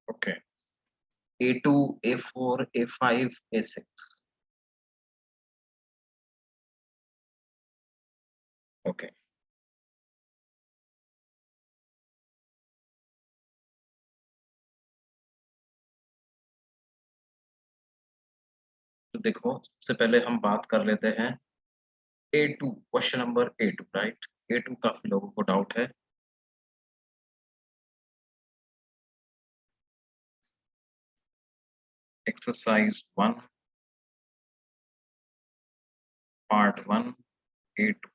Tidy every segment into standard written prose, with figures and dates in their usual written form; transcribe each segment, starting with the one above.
Okay, A2, A4, A5, A6। Okay, तो देखो सबसे पहले हम बात कर लेते हैं A2, question number A2, right. A2 काफी लोगों को डाउट है। Exercise 1, part 1, A2।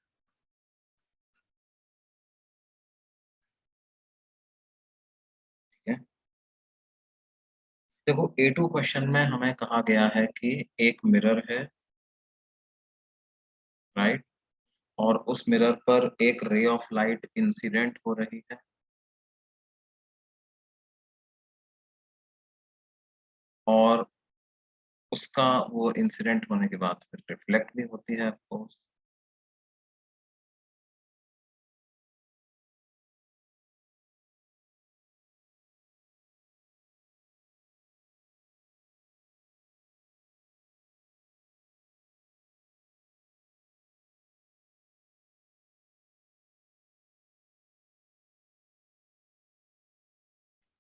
ठीक है, देखो A2 क्वेश्चन में हमें कहा गया है कि एक मिरर है, राइट, और उस मिरर पर एक रे ऑफ लाइट इंसिडेंट हो रही है, और उसका वो इंसिडेंट होने के बाद फिर रिफ्लेक्ट भी होती है ऑफकोर्स।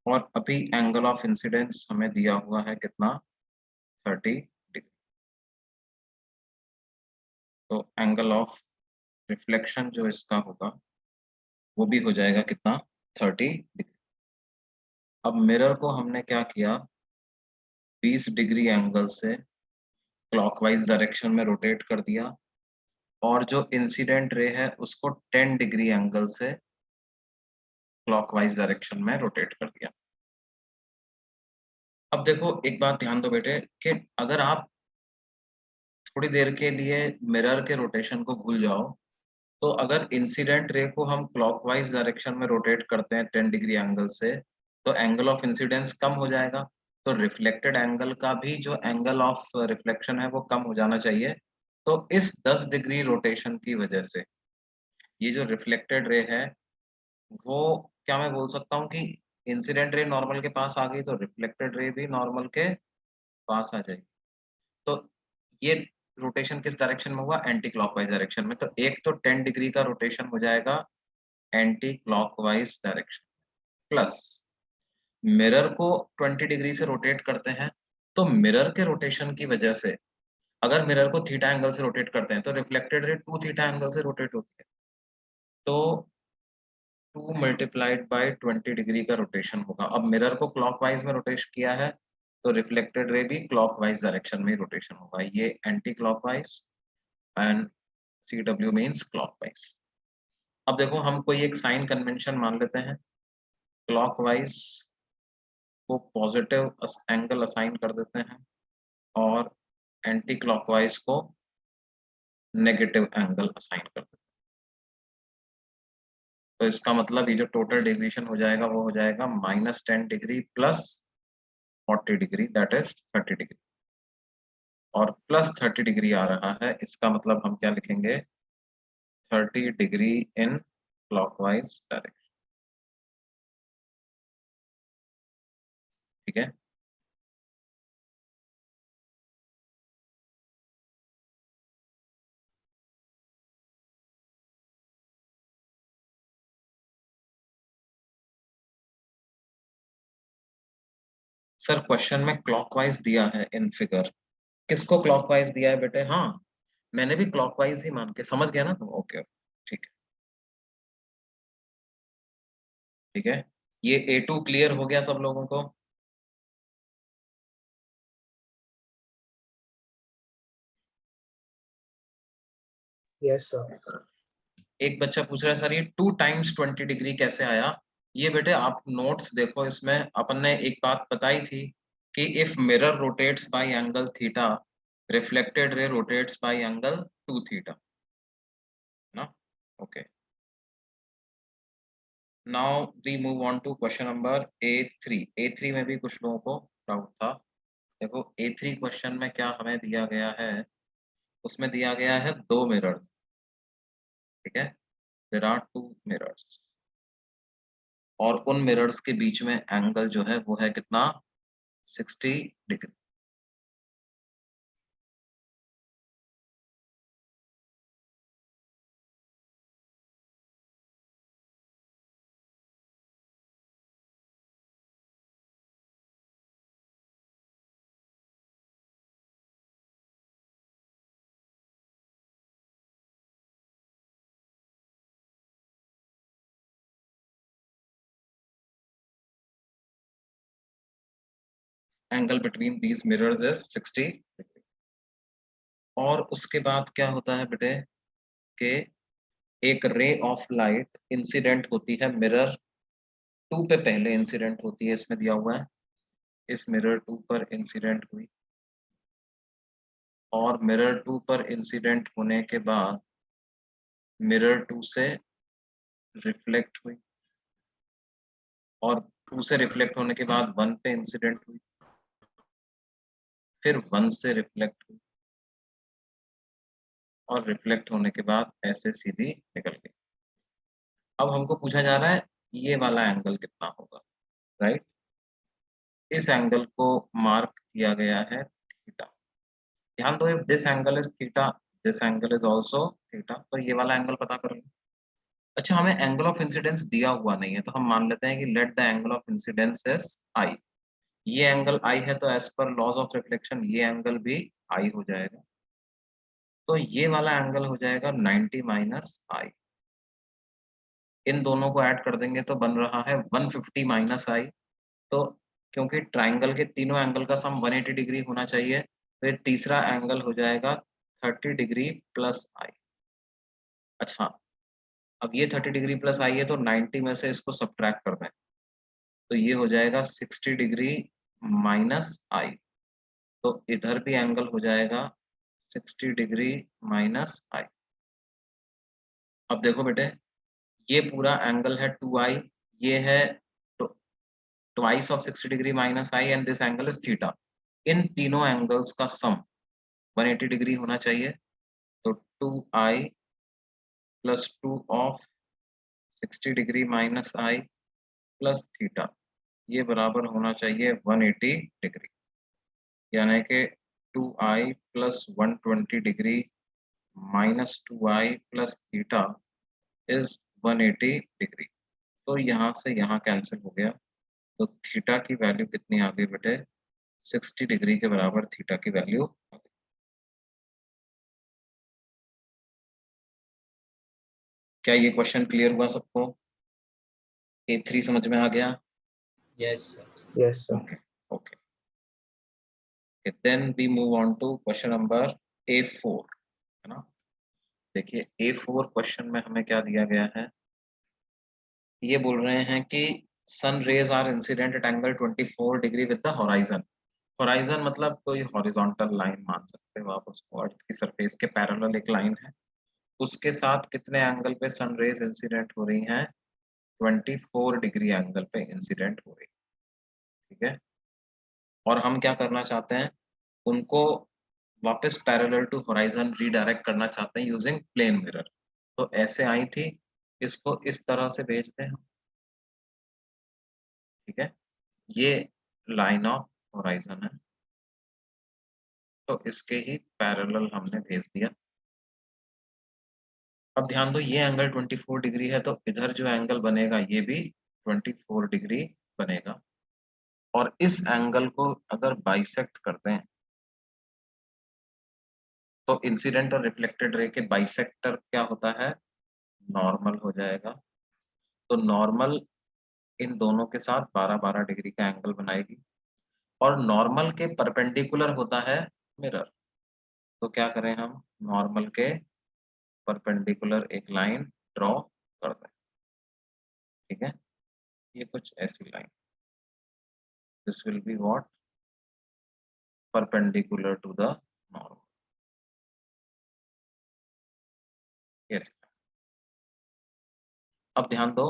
और अभी एंगल ऑफ इंसिडेंस हमें दिया हुआ है कितना, 30 डिग्री। तो एंगल ऑफ रिफ्लेक्शन जो इसका होगा वो भी हो जाएगा कितना, 30 डिग्री। अब मिरर को हमने क्या किया, 20 डिग्री एंगल से क्लॉकवाइज डायरेक्शन में रोटेट कर दिया, और जो इंसिडेंट रे है उसको 10 डिग्री एंगल से क्लॉकवाइज डायरेक्शन में रोटेट कर दिया। अब देखो एक बात ध्यान दो बेटे, कि अगर आप थोड़ी देर के लिए मिरर के रोटेशन को भूल जाओ, तो अगर इंसिडेंट रे को हम क्लॉकवाइज डायरेक्शन में रोटेट करते हैं 10 डिग्री एंगल से, तो एंगल ऑफ इंसिडेंस कम हो जाएगा। तो रिफ्लेक्टेड एंगल का भी जो एंगल ऑफ रिफ्लेक्शन है वो कम हो जाना चाहिए। तो इस 10 डिग्री रोटेशन की वजह से ये जो रिफ्लेक्टेड रे है वो, क्या मैं बोल सकता हूँ कि इंसिडेंट रे नॉर्मल के पास आ गई तो रिफ्लेक्टेड रे भी नॉर्मल के पास आ जाएगी। तो ये रोटेशन किस डायरेक्शन में हुआ, एंटी क्लॉकवाइज डायरेक्शन में। तो एक तो 10 डिग्री का रोटेशन हो जाएगा anti clockwise direction, plus mirror को 20 डिग्री से रोटेट करते हैं, तो मिरर के रोटेशन की वजह से अगर मिरर को थीटा एंगल से रोटेट करते हैं तो रिफ्लेक्टेड रे 2 थीटा एंगल से रोटेट होती है। तो 2 × 20 डिग्री का रोटेशन होगा। अब मिरर को क्लॉकवाइज में रोटेट किया है, तो रिफ्लेक्टेड रे भी क्लॉकवाइज डायरेक्शन में रोटेशन होगा। ये anti clockwise and CW means clockwise. अब देखो हम कोई एक साइन कन्वेंशन मान लेते हैं, क्लॉकवाइज को पॉजिटिव एंगल असाइन कर देते हैं और एंटी क्लॉकवाइज को नेगेटिव एंगल असाइन कर देते हैं। तो इसका मतलब ये जो टोटल डेविएशन हो जाएगा वो हो जाएगा -10 degree plus 40 degree, that is 30 degree. और प्लस 30 डिग्री आ रहा है, इसका मतलब हम क्या लिखेंगे, 30 डिग्री इन क्लॉकवाइज डायरेक्शन। ठीक है, सर क्वेश्चन में क्लॉकवाइज दिया है इन फिगर। किसको क्लॉकवाइज दिया है बेटे, हाँ मैंने भी क्लॉकवाइज ही मान के, समझ गया ना तुम, ओके। ठीक है, ठीक है, ये A2 क्लियर हो गया सब लोगों को। Yes sir. एक बच्चा पूछ रहा है सर ये 2 × 20 डिग्री कैसे आया। ये बेटे आप नोट्स देखो, इसमें अपन ने एक बात बताई थी कि if mirror rotates by angle theta, reflected ray rotates by angle 2 theta, ना। Okay, now we move on to question number A3। A3 में भी कुछ लोगों को डाउट था। देखो A3 क्वेश्चन में क्या हमें दिया गया है, उसमें दिया गया है 2 मिरर्स। ठीक है, देयर आर 2 मिरर्स और उन मिरर्स के बीच में एंगल जो है वो है कितना 60 degree. Angle between these mirrors is 60 degree. और उसके बाद क्या होता है बेटे कि एक रे ऑफ लाइट इंसिडेंट होती है मिरर 2 पे, पहले इंसिडेंट होती है, इसमें दिया हुआ है, इस मिरर 2 पर इंसिडेंट हुई, और मिरर 2 पर इंसिडेंट होने के बाद मिरर 2 से रिफ्लेक्ट हुई, और 2 से रिफ्लेक्ट होने के बाद 1 पे इंसिडेंट हुई, फिर 1 से रिफ्लेक्ट हुई, और रिफ्लेक्ट होने के बाद ऐसे सीधी निकल गई। अब हमको पूछा जा रहा है ये वाला एंगल कितना होगा, राइट? इस एंगल को मार्क किया गया है थीटा। ध्यान दो, if this angle is theta, this angle is also theta, तो ये वाला एंगल पता कर लो। अच्छा, हमें एंगल ऑफ इंसिडेंस दिया हुआ नहीं है, तो हम मान लेते हैं कि let the angle of incidence is I. ये एंगल आई है, तो as per laws of reflection ये एंगल भी आई हो जाएगा, तो ये वाला एंगल हो जाएगा 90 माइनस आई। इन दोनों को ऐड कर देंगे तो बन रहा है 150 माइनस आई। तो क्योंकि ट्राइंगल के तीनों एंगल का सम 180 डिग्री होना चाहिए, फिर तीसरा एंगल हो जाएगा 30 डिग्री प्लस आई। अच्छा, अब ये 30 डिग्री प्लस आई है, तो 90 में से इसको सब्ट्रैक्ट कर दें, तो ये हो जाएगा 60 डिग्री माइनस आई। तो इधर भी एंगल हो जाएगा 60 डिग्री माइनस आई। अब देखो बेटे, ये पूरा एंगल है 2i, ये है twice of 60 degree minus i, and this angle is theta. इन तीनों एंगल्स का सम 180 डिग्री होना चाहिए, तो 2i plus 2 of 60 degree minus I plus theta, ये बराबर होना चाहिए 180 डिग्री, यानी कि 2i plus 120 degree minus 2i plus theta is 180 degree. तो यहाँ से यहाँ कैंसिल हो गया, तो थीटा की वैल्यू कितनी आ गई बेटे, 60 डिग्री के बराबर थीटा की वैल्यू आ गई। क्या ये क्वेश्चन क्लियर हुआ सबको? A3 समझ में आ गया? Yes, sir. Yes, sir. Okay okay. Then we move on to question number A4, है ना? देखिए A4 क्वेश्चन में हमें क्या दिया गया है, ये बोल रहे हैं कि sun rays are incident at angle 24 degree with the horizon. Horizon मतलब कोई हॉरिजॉन्टल लाइन मान सकते हो आप उसको, अर्थ की सरफेस के पैरेलल एक लाइन है, उसके साथ कितने एंगल पे सन रेज इंसिडेंट हो रही हैं, 24 डिग्री एंगल पे इंसिडेंट हो रही है, ठीक है? और हम क्या करना चाहते हैं, उनको वापस पैरेलल टू होराइजन रीडायरेक्ट करना चाहते हैं यूजिंग प्लेन मिरर। तो ऐसे आई थी, इसको इस तरह से भेजते हैं हम, ठीक है? ये लाइन ऑफ होराइजन है, तो इसके ही पैरेलल हमने भेज दिया। अब ध्यान दो, ये एंगल 24 डिग्री है, तो इधर जो एंगल बनेगा ये भी 24 डिग्री बनेगा, और इस एंगल को अगर बाइसेक्ट करते हैं तो इंसिडेंट और रिफ्लेक्टेड रे के बाइसेक्टर क्या होता है, नॉर्मल हो जाएगा। तो नॉर्मल इन दोनों के साथ 12-12 डिग्री का एंगल बनाएगी, और नॉर्मल के परपेंडिकुलर होता है मिरर। तो क्या करें हम, नॉर्मल के परपेंडिकुलर एक लाइन ड्रॉ कर दें, ठीक है? ये कुछ ऐसी line, this will be what, perpendicular to the normal, yes. अब ध्यान दो,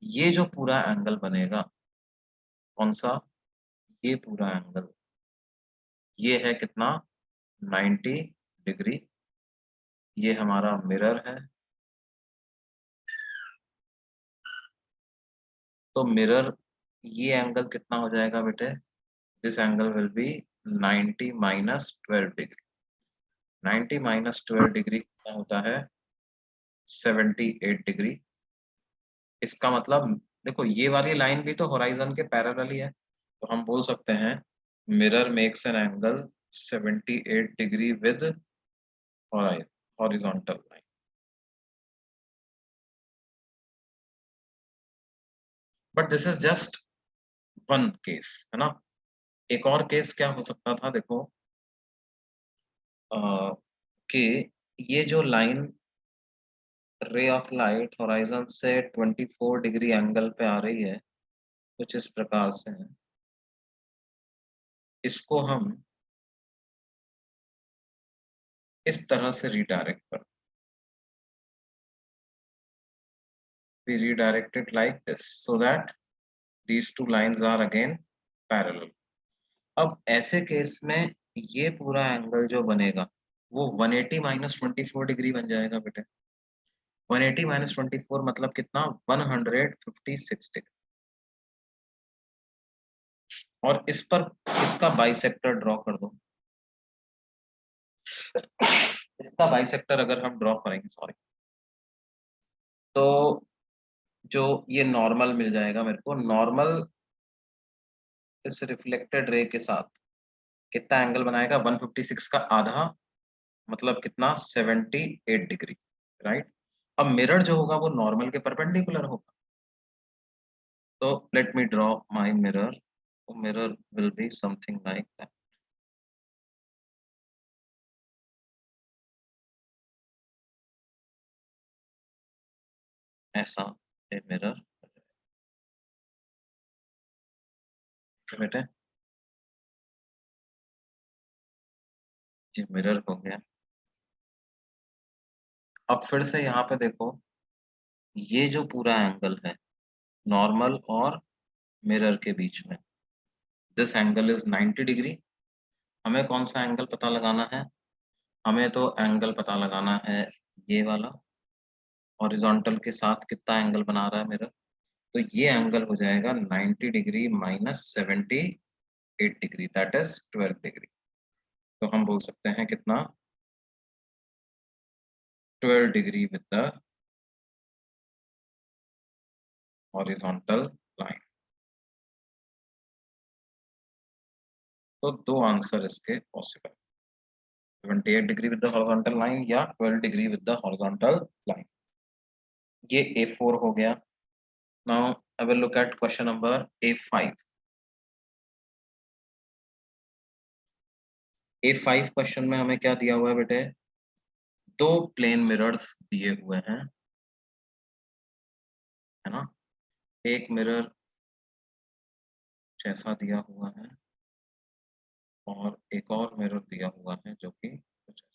ये जो पूरा एंगल बनेगा, कौन सा, ये पूरा एंगल, ये है कितना, 90 डिग्री। ये हमारा मिरर है, तो मिरर ये एंगल कितना हो जाएगा बेटे, this angle will be 90 minus 12 degree. 90 minus 12 degree कितना होता है, 78 डिग्री। इसका मतलब देखो ये वाली लाइन भी तो होराइजन के पैरेलल ही है, तो हम बोल सकते हैं mirror makes an angle 78 degree with horizontal line. But this is just one case, है ना। एक और केस क्या हो सकता था, देखो कि ये जो लाइन रे ऑफ लाइट होराइजन से 24 डिग्री एंगल पे आ रही है, कुछ इस प्रकार से है, इसको हम इस तरह से रिडायरेक्ट कर, we redirect it like this so that these two lines are again parallel। अब ऐसे केस में ये पूरा एंगल जो बनेगा वो 180 माइनस 24 डिग्री बन जाएगा बेटे। 180 माइनस 24 मतलब कितना, 156 डिग्री। और इस पर इसका बाइसेक्टर ड्रॉ कर दो। इसका बाइसेक्टर अगर हम ड्रॉ करेंगे, सॉरी, तो जो ये नॉर्मल मिल जाएगा मेरे को, नॉर्मल इस रिफ्लेक्टेड रे के साथ कितना एंगल बनाएगा, 156 का आधा मतलब कितना, 78 डिग्री, राइट। अब मिरर जो होगा वो नॉर्मल के परपेंडिकुलर होगा, तो let me draw my mirror. Mirror will be something like that. ऐसा ए मिरर बेटे, ये मिरर हो गया। अब फिर से यहाँ पे देखो, ये जो पूरा एंगल है नॉर्मल और मिरर के बीच में, दिस एंगल इज 90 डिग्री। हमें कौन सा एंगल पता लगाना है, हमें तो एंगल पता लगाना है ये वाला, हॉरिजॉन्टल के साथ कितना एंगल बना रहा है मिरर। तो ये एंगल हो जाएगा 90 degree minus 78 degree, that is 12 degree. तो हम बोल सकते हैं कितना, 12 degree with the horizontal line. तो दो आंसर इसके possible, 78 degree with the horizontal line या 12 degree with the horizontal line. ये A4 हो गया। Now I will look at question number A5। A5 question में हमें क्या दिया हुआ है बेटे, दो प्लेन मिरर्स दिए हुए हैं, है ना। एक मिरर जैसा दिया हुआ है और एक और मिरर दिया हुआ है जो कि कुछ ऐसा।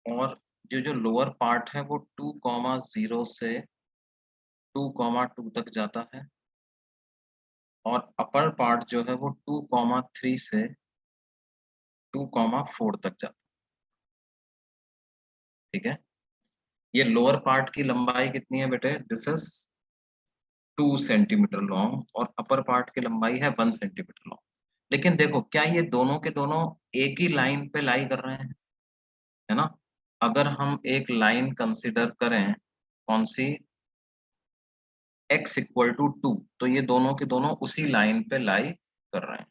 और जो जो लोअर पार्ट है वो 2,0 से 2,2 तक जाता है, और अपर पार्ट जो है वो 2,3 से 2,4 तक जाता है, ठीक है। ये लोअर पार्ट की लंबाई कितनी है बेटे, दिस इज 2 सेंटीमीटर लॉन्ग, और अपर पार्ट की लंबाई है 1 सेंटीमीटर लॉन्ग। लेकिन देखो क्या ये दोनों के दोनों एक ही लाइन पे लाई कर रहे हैं, है ना। अगर हम एक लाइन कंसिडर करें, कौन सी, x=2, तो ये दोनों के दोनों उसी लाइन पे लाई कर रहे हैं।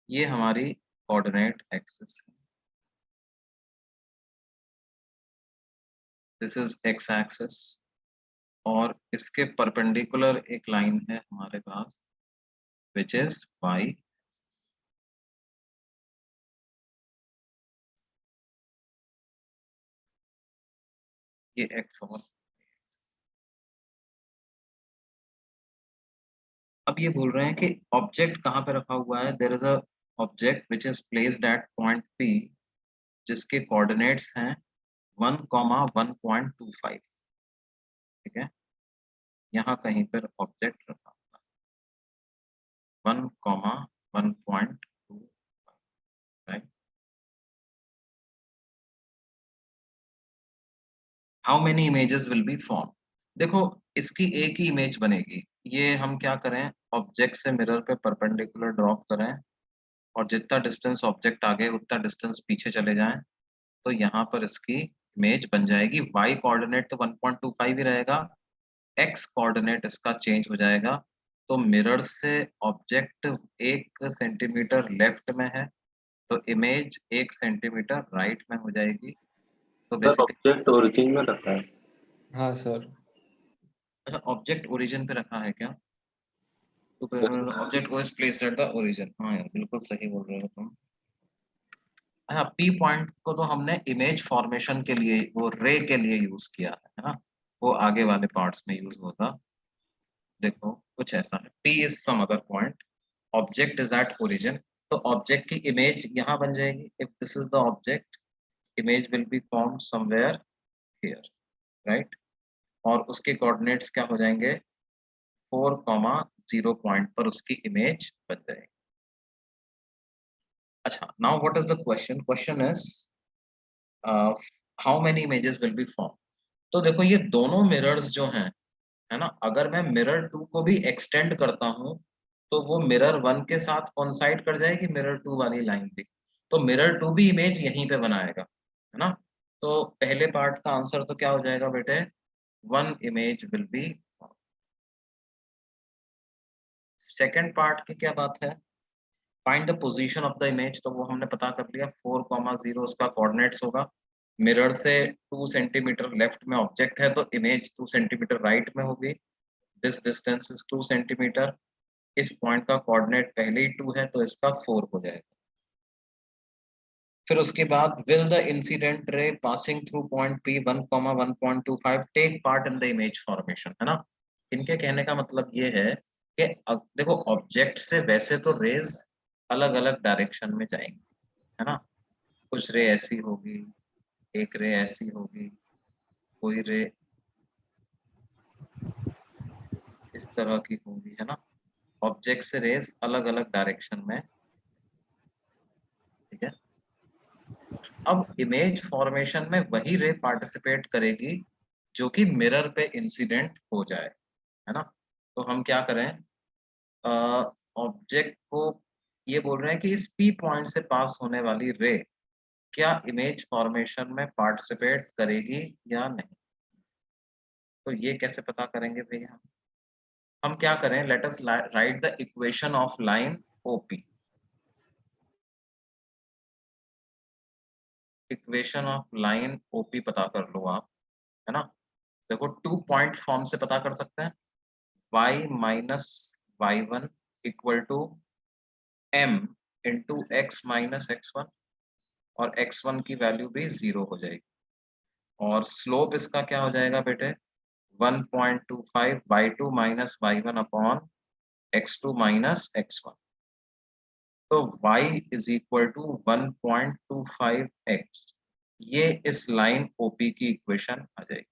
ये हमारी कोऑर्डिनेट एक्सिस है, दिस इज x एक्सिस, और इसके परपेंडिकुलर एक लाइन है हमारे पास विच इज y। ये x और अब ये बोल रहे हैं कि ऑब्जेक्ट कहाँ पे रखा हुआ है, there is a object which is placed at point P जिसके कोऑर्डिनेट्स हैं 1,1.25, ठीक है, यहाँ कहीं पर ऑब्जेक्ट रखा 1,1.2, right. How many images will be form. देखो इसकी एक ही इमेज बनेगी। ये हम क्या करें, ऑब्जेक्ट से मिरर पे परपेंडिकुलर ड्रॉप करें और जितना डिस्टेंस ऑब्जेक्ट आगे उतना डिस्टेंस पीछे चले जाएं, तो यहाँ पर इसकी इमेज बन जाएगी। y कोऑर्डिनेट तो 1.25 ही रहेगा, x कोऑर्डिनेट इसका चेंज हो जाएगा। तो मिरर से ऑब्जेक्ट 1 सेंटीमीटर लेफ्ट में है, तो इमेज 1 सेंटीमीटर राइट में हो जाएगी। तो सर बेसिकली ऑब्जेक्ट ओरिजिन में रखा है। हाँ सर। अच्छा, ऑब्जेक्ट ओरिजिन पे रखा है क्या? तो Yes, sir. Object was placed at the origin. हाँ यार, बिल्कुल सही बोल रहे हो तुम। हाँ, पी पॉइंट को तो हमने इमेज फॉर्मेशन के लिए, वो रे के लिए यूज किया है ना, वो आगे वाले पार्ट्स में यूज होगा। देखो कुछ ऐसा है, P is some other point, object is at origin, तो ऑब्जेक्ट की इमेज यहाँ बन जाएगी। If this is the object, image will be formed somewhere here, right. और उसके कोऑर्डिनेट्स क्या हो जाएंगे, 4,0 पॉइंट पर उसकी इमेज बन जाएगी। अच्छा, now what is the question, question is how many images will be form. तो देखो ये दोनों मिरर्स जो हैं, है ना, अगर मैं मिरर 2 को भी एक्सटेंड करता हूँ तो वो मिरर 1 के साथ कोइंसाइड कर जाएगी, मिरर 2 वाली लाइन भी। तो मिरर 2 भी इमेज यहीं पे बनाएगा, है ना। तो पहले पार्ट का आंसर तो क्या हो जाएगा बेटे, 1 image will B. Second part की क्या बात है, find the position of the image, तो वो हमने पता कर लिया, 4,0 उसका कोऑर्डिनेट्स होगा। मिरर से 2 सेंटीमीटर लेफ्ट में ऑब्जेक्ट है, तो इमेज 2 सेंटीमीटर राइट में होगी। This distance is 2 centimetre. इस पॉइंट का कोऑर्डिनेट पहले ही 2 है, तो इसका 4 हो जाएगा। फिर उसके बाद will the incident ray passing through point P 1,1.25 take part in the image formation, है ना। इनके कहने का मतलब ये है कि देखो ऑब्जेक्ट से वैसे तो रेज अलग अलग डायरेक्शन में जाएंगी, है ना। कुछ रे ऐसी होगी, एक रे ऐसी होगी, कोई रे इस तरह की होगी, है ना। ऑब्जेक्ट से रेज अलग अलग डायरेक्शन में, ठीक है। अब इमेज फॉर्मेशन में वही रे पार्टिसिपेट करेगी जो कि मिरर पे इंसिडेंट हो जाए, है ना। तो हम क्या करें, ऑब्जेक्ट को ये बोल रहे हैं कि इस पी पॉइंट से पास होने वाली रे क्या इमेज फॉर्मेशन में पार्टिसिपेट करेगी या नहीं। तो ये कैसे पता करेंगे भैया, हम क्या करें, let us right the equation of line OP. Equation of line OP पता कर लो आप, है ना। देखो 2 पॉइंट फॉर्म से पता कर सकते हैं, y minus y1 equal to m into x minus x1, और x1 की वैल्यू भी 0 हो जाएगी। और स्लोप इसका क्या हो जाएगा बेटे, 1.25 y2 minus y1 upon x2 minus x1। तो y is equal to 1.25x, ये इस लाइन OP की इक्वेशन आ जाएगी।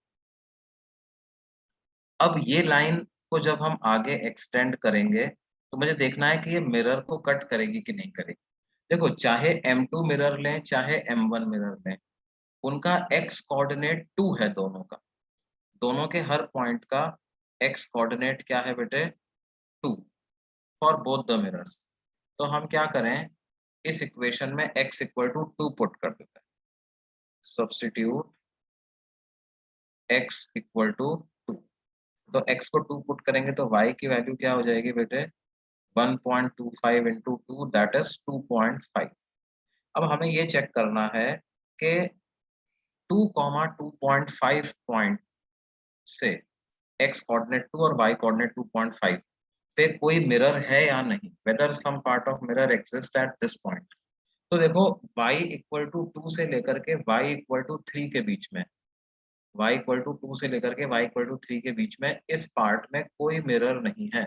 अब ये लाइन को जब हम आगे एक्सटेंड करेंगे तो मुझे देखना है कि ये मिरर को कट करेगी कि नहीं करेगी। देखो चाहे M2 मिरर लें चाहे M1 मिरर लें, उनका x कोऑर्डिनेट 2 है दोनों का, दोनों के हर पॉइंट का x कोऑर्डिनेट क्या है बेटे, 2 फॉर बोथ द मिरर्स। तो हम क्या करें, इस इक्वेशन में x इक्वल टू 2 पुट कर देते हैं, सब्स्टिट्यूट x इक्वल टू 2। तो x को 2 पुट करेंगे तो y की वैल्यू क्या हो जाएगी बेटे, 1.25 इंटू 2 दैट इज 2.5। अब हमें ये चेक करना है कि 2,2.5 पॉइंट से x कोऑर्डिनेट 2 और y कोऑर्डिनेट 2.5 पे कोई मिरर है या नहीं, whether some part of mirror exist at this point. तो देखो y इक्वल टू 2 से लेकर के y इक्वल टू 3 के बीच में, y इक्वल टू 2 से लेकर के y इक्वल टू 3 के बीच में इस पार्ट में कोई मिरर नहीं है।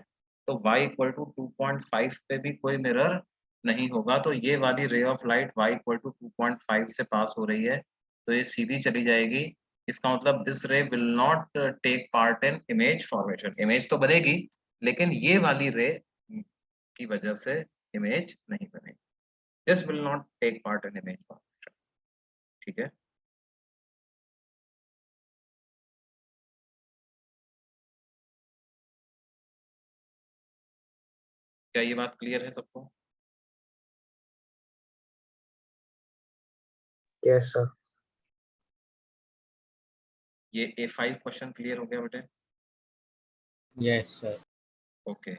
तो y इक्वल टू 2.5 पे भी कोई मिरर नहीं होगा, तो ये वाली ray of light y equal to 2.5 से पास हो रही है, तो ये सीधी चली जाएगी। इसका मतलब this ray will not take part in image formation. Image तो बनेगी, लेकिन ये वाली रे की वजह से इमेज नहीं बनेगी। This will not take part in image formation. ठीक है, क्या ये बात क्लियर है सबको? Yes, sir. ये A5 क्वेश्चन क्लियर हो गया बेटे? Yes, sir. Okay,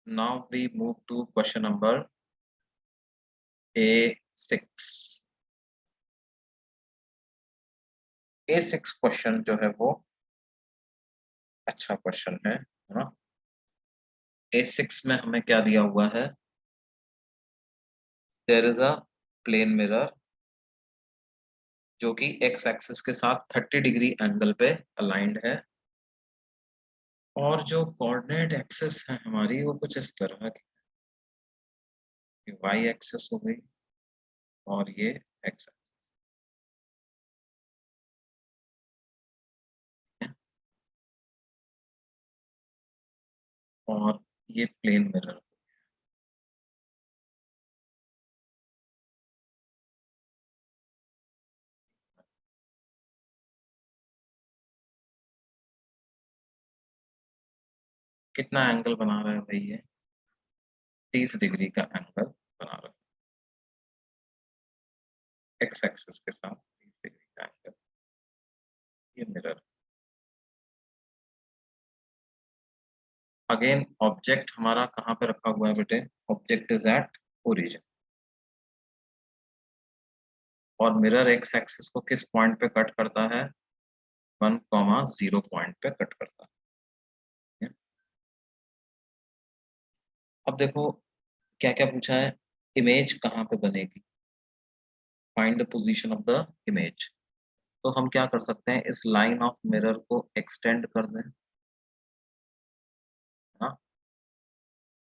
now we move to question number A6। A6 क्वेश्चन जो है वो अच्छा क्वेश्चन है ना। A6 में हमें क्या दिया हुआ है? There is a plane mirror जो कि x एक्सिस के साथ 30 डिग्री एंगल पे अलाइंड है, और जो कोऑर्डिनेट एक्सिस है हमारी वो कुछ इस तरह की, y एक्सिस हो गई और ये x है, और ये प्लेन मिरर। कितना एंगल बना रहा है भाई? ये 30 डिग्री का एंगल बना रहा है x एक्सिस के साथ 30 डिग्री का एंगल, ये मिरर। अगेन ऑब्जेक्ट हमारा कहाँ पे रखा हुआ है बेटे? ऑब्जेक्ट इज एट ओरिजिन, और मिरर x एक्सिस को किस पॉइंट पे कट करता है? 1,0 पॉइंट पे कट करता है। अब देखो क्या क्या पूछा है, इमेज कहाँ पे बनेगी, find the position of the image. तो हम क्या कर सकते हैं, इस लाइन ऑफ मिरर को एक्सटेंड कर दें, हाँ,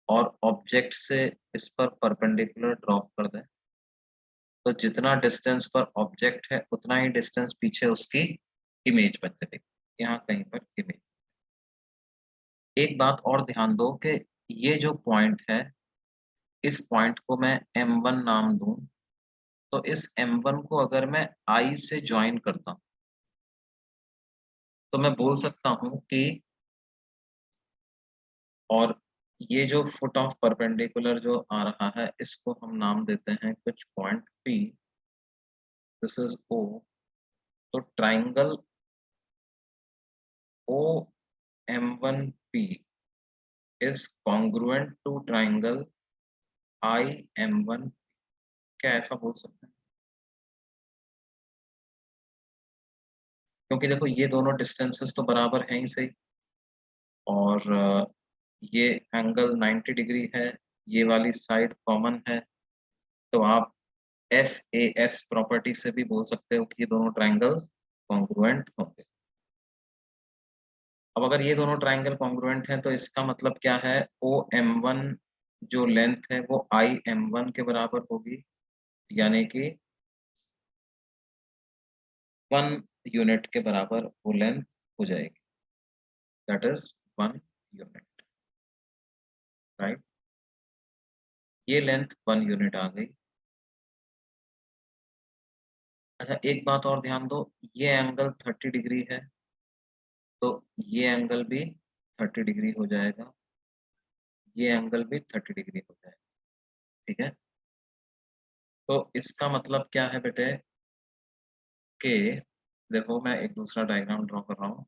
और ऑब्जेक्ट से इस पर परपेंडिकुलर ड्रॉप कर दें, तो जितना डिस्टेंस पर ऑब्जेक्ट है उतना ही डिस्टेंस पीछे उसकी इमेज बन जाएगी, यहाँ कहीं पर इमेज। एक बात और ध्यान दो कि ये जो पॉइंट है, इस पॉइंट को मैं M1 नाम दूं, तो इस M1 को अगर मैं I से ज्वाइन करता हूं, तो मैं बोल सकता हूं कि, और ये जो फुट ऑफ परपेंडिकुलर जो आ रहा है इसको हम नाम देते हैं कुछ point P, this is O। तो triangle OM1P is congruent to triangle IM1। क्या ऐसा बोल सकते हैं? क्योंकि देखो ये दोनों डिस्टेंसेस तो बराबर हैं ही सही, और ये एंगल 90 डिग्री है, ये वाली साइड कॉमन है, तो आप SAS प्रॉपर्टी से भी बोल सकते हो कि ये दोनों ट्राइंगल्स कॉन्ग्रुएंट होंगे। अब अगर ये दोनों ट्राइंगल कॉन्ग्रुएंट हैं तो इसका मतलब क्या है, OM1 जो लेंथ है वो IM1 के बराबर होगी, यानी कि 1 यूनिट के बराबर वो लेंथ हो जाएगी, दैट इज 1 यूनिट, राइट। ये लेंथ 1 यूनिट आ गई। अच्छा एक बात और ध्यान दो, ये एंगल 30 डिग्री है, तो ये एंगल भी 30 डिग्री हो जाएगा, ये एंगल भी 30 डिग्री हो जाएगा। ठीक है, तो इसका मतलब क्या है बेटे कि देखो मैं एक दूसरा डायग्राम ड्रॉ कर रहा हूँ।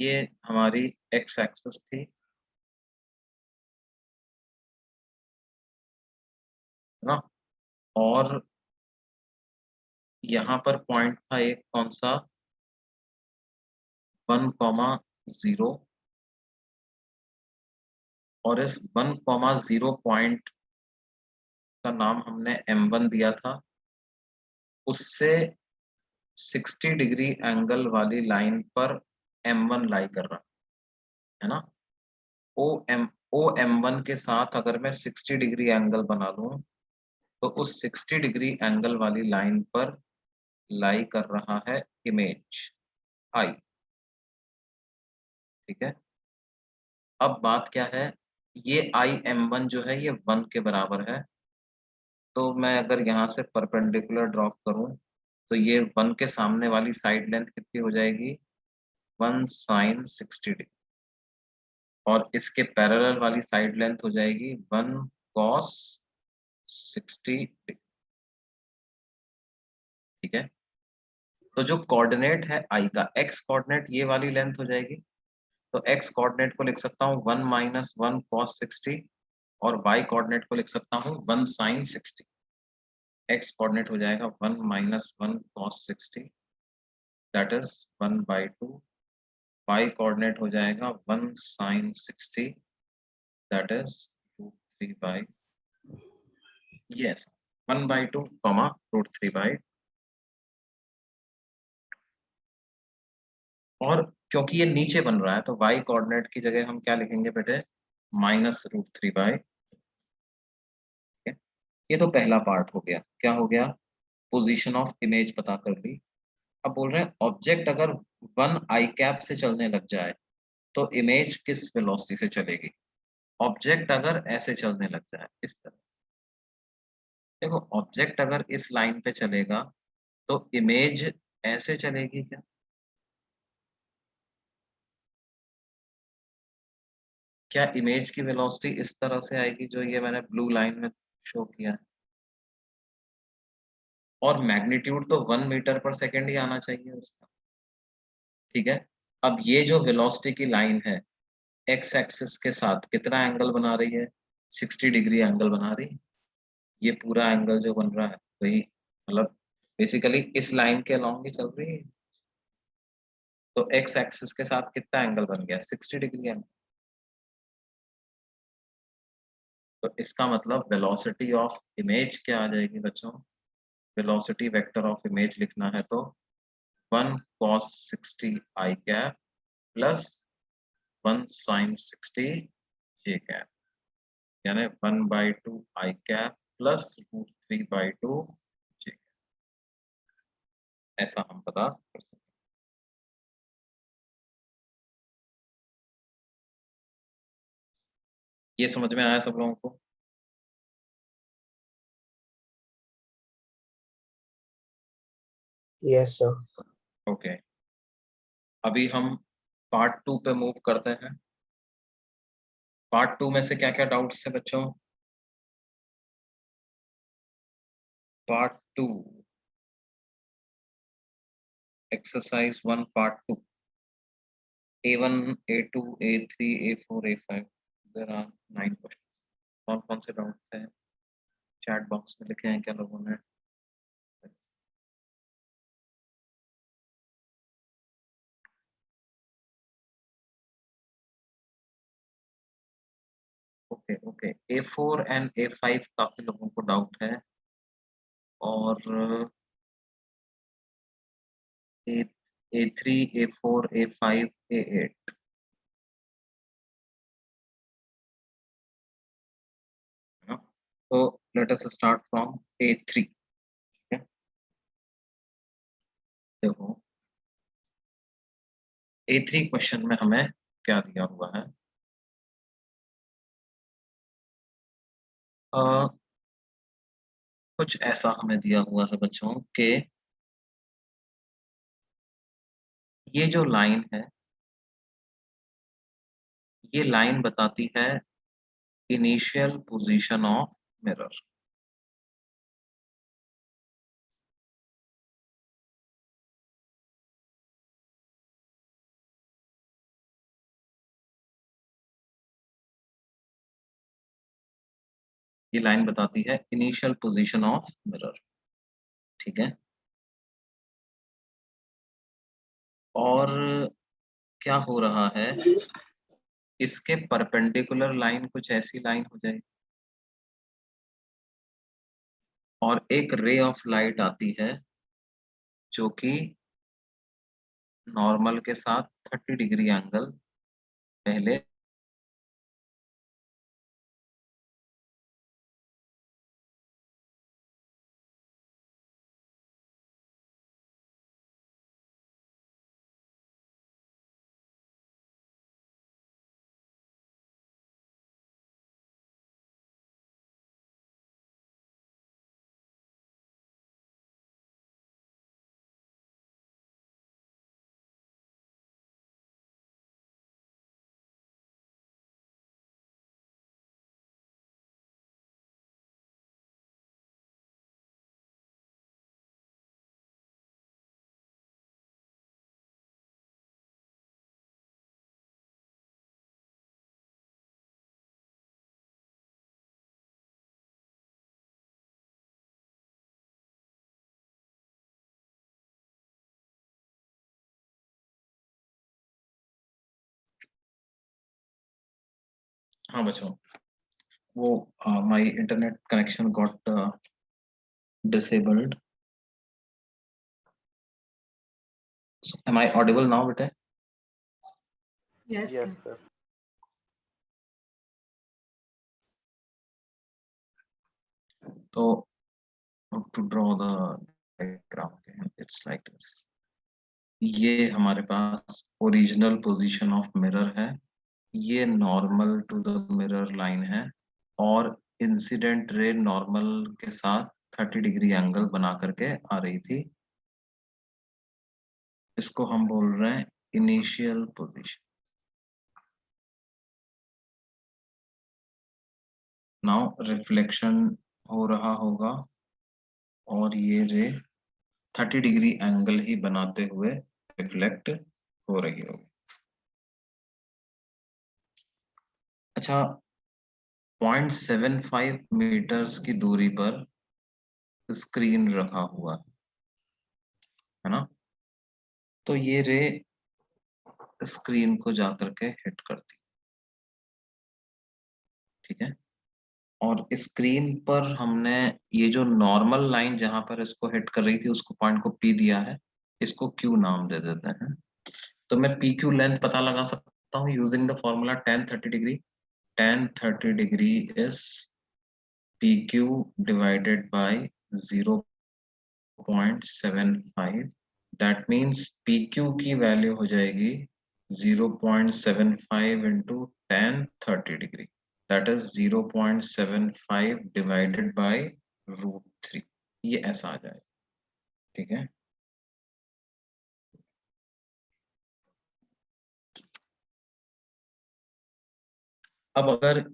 ये हमारी एक्स एक्सिस थी ना, और यहाँ पर पॉइंट था एक कौन सा, 1,0, और इस 1,0 पॉइंट का नाम हमने M1 दिया था। उससे 60 डिग्री एंगल वाली लाइन पर M1 लाई कर रहा है ना। OM1 के साथ अगर मैं 60 डिग्री एंगल बना लूं तो उस 60 डिग्री एंगल वाली लाइन पर लाई कर रहा है इमेज आई। ठीक है, अब बात क्या है, ये IM1 जो है ये 1 के बराबर है, तो मैं अगर यहाँ से परपेंडिकुलर ड्रॉप करूं तो ये 1 के सामने वाली साइड लेंथ कितनी हो जाएगी, 1 sin 60 डिग्री, और इसके पैरेलल वाली साइड लेंथ हो जाएगी 1 cos 60 डिग्री। ठीक है, तो जो कोऑर्डिनेट है आई का, एक्स कोऑर्डिनेट ये वाली लेंथ हो जाएगी, तो एक्स कोऑर्डिनेट को लिख सकता हूँ 1 माइनस 1 cos 60, और वाई कोऑर्डिनेट को लिख सकता हूँ 1 sin 60। एक्स कोऑर्डिनेट हो जाएगा 1 minus 1 cos 60, that is 1 by 2। Y coordinate हो जाएगा 1 sin 60, that is √3 by, yes, 1 by 2 comma √3 by। और क्योंकि ये नीचे बन रहा है तो वाई कोऑर्डिनेट की जगह हम क्या लिखेंगे बेटे, -√3 by। ये तो पहला पार्ट हो गया, क्या हो गया, पोजीशन ऑफ इमेज पता कर ली। अब बोल रहे हैं ऑब्जेक्ट अगर 1 आई कैप से चलने लग जाए तो इमेज किस वेलोसिटी से चलेगी। ऑब्जेक्ट अगर ऐसे चलने लग जाए इस तरह से, देखो ऑब्जेक्ट अगर इस लाइन पे चलेगा तो इमेज ऐसे चलेगी क्या, क्या इमेज की वेलोसिटी इस तरह से आएगी जो ये मैंने ब्लू लाइन में शो किया है, और मैग्नीट्यूड तो 1 मीटर पर सेकेंड ही आना चाहिए उसका। ठीक है, अब ये जो वेलोसिटी की लाइन है एक्स एक्सिस के साथ कितना एंगल बना रही है, 60 डिग्री एंगल बना रही है। ये पूरा एंगल जो बन रहा है वही, मतलब बेसिकली इस लाइन के अलॉन्ग ही चल रही है, तो एक्स एक्सिस के साथ कितना एंगल बन गया, 60 डिग्री एंगल। तो इसका मतलब वेलोसिटी ऑफ इमेज क्या आ जाएगी बच्चों, वेलोसिटी वेक्टर ऑफ इमेज लिखना है तो 1 cos 60 आई कैप प्लस 1 sin 60 जे कैप, यानी 1 by 2 I cap plus √3 by 2 J cap, ऐसा हम पता कर सकते हैं। ये समझ में आया सब लोगों को। Yes, sir. ओके, अभी हम पार्ट 2 पे मूव करते हैं। पार्ट 2 में से क्या क्या डाउट्स थे बच्चों, part 2 exercise 1 part 2, A1 A2 A3 A4 A5, there are 9 question. कौन कौन से डाउट थे, चैट बॉक्स में लिखे हैं क्या लोगों ने। Okay okay, A4 and A5 काफी लोगों को डाउट है, और A A3 A4 A5 A8, है ना। तो let us start from A3। देखो A3 क्वेश्चन में हमें क्या दिया हुआ है, कुछ ऐसा हमें दिया हुआ है बच्चों कि ये जो लाइन है ये लाइन बताती है इनिशियल पोजीशन ऑफ मिरर। ये लाइन बताती है इनिशियल पोजीशन ऑफ मिरर। ठीक है, और क्या हो रहा है, इसके परपेंडिकुलर लाइन कुछ ऐसी लाइन हो जाएगी, और एक रे ऑफ लाइट आती है जो कि नॉर्मल के साथ 30 डिग्री एंगल पहले हाँ बच्चों, वो my internet connection got disabled. So, am I audible now, beta? Yes, Yes, sir. sir. So, to draw the diagram, okay, it's like this. ये हमारे पास ओरिजिनल पोजीशन ऑफ मिरर है, ये normal to the mirror line है, और incident ray normal के साथ 30 degree angle बना करके आ रही थी। इसको हम बोल रहे हैं इनिशियल पोजीशन। नाउ रिफ्लेक्शन हो रहा होगा और ये रे 30 डिग्री एंगल ही बनाते हुए रिफ्लेक्ट हो रही होगी। अच्छा, 0.75 मीटर्स की दूरी पर स्क्रीन रखा हुआ है ना, तो ये रे स्क्रीन को जाकर के हिट करती, ठीक है। और स्क्रीन पर हमने ये जो नॉर्मल लाइन जहां पर इसको हिट कर रही थी उसको पॉइंट को पी दिया है, इसको क्यू नाम दे देते हैं। तो मैं पी क्यू लेंथ पता लगा सकता हूँ using the formula tan 30 degree. tan 30 degree is PQ divided by 0.75, that means PQ की वैल्यू हो जाएगी 0.75 into tan 30 degree, that is 0.75 divided by √3, ये ऐसा आ जाएगा, ठीक है। अब अगर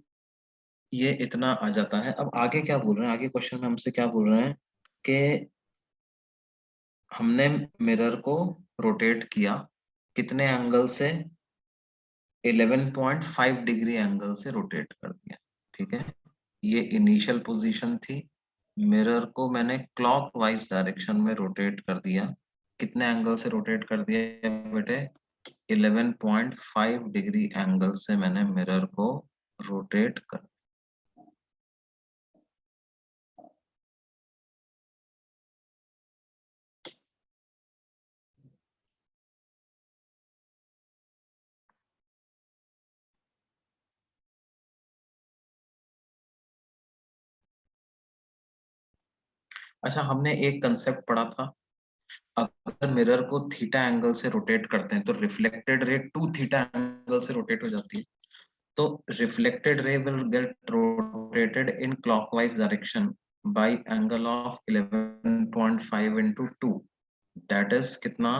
ये इतना आ जाता है, अब आगे क्या बोल रहे हैं, आगे क्वेश्चन में हमसे क्या बोल रहे हैं कि हमने मिरर को रोटेट किया कितने एंगल से, 11.5 डिग्री एंगल से रोटेट कर दिया, ठीक है। ये इनिशियल पोजीशन थी, मिरर को मैंने क्लॉकवाइज डायरेक्शन में रोटेट कर दिया। कितने एंगल से रोटेट कर दिया बेटे, 11.5 डिग्री एंगल से मैंने मिरर को रोटेट कर। अच्छा, हमने एक कंसेप्ट पढ़ा था, अगर मिरर को थीटा एंगल से रोटेट करते हैं तो रिफ्लेक्टेड रे 2 थीटा एंगल से रोटेट हो जाती है। तो reflected ray will get rotated in clockwise direction by angle of 11.5 into 2, that is कितना,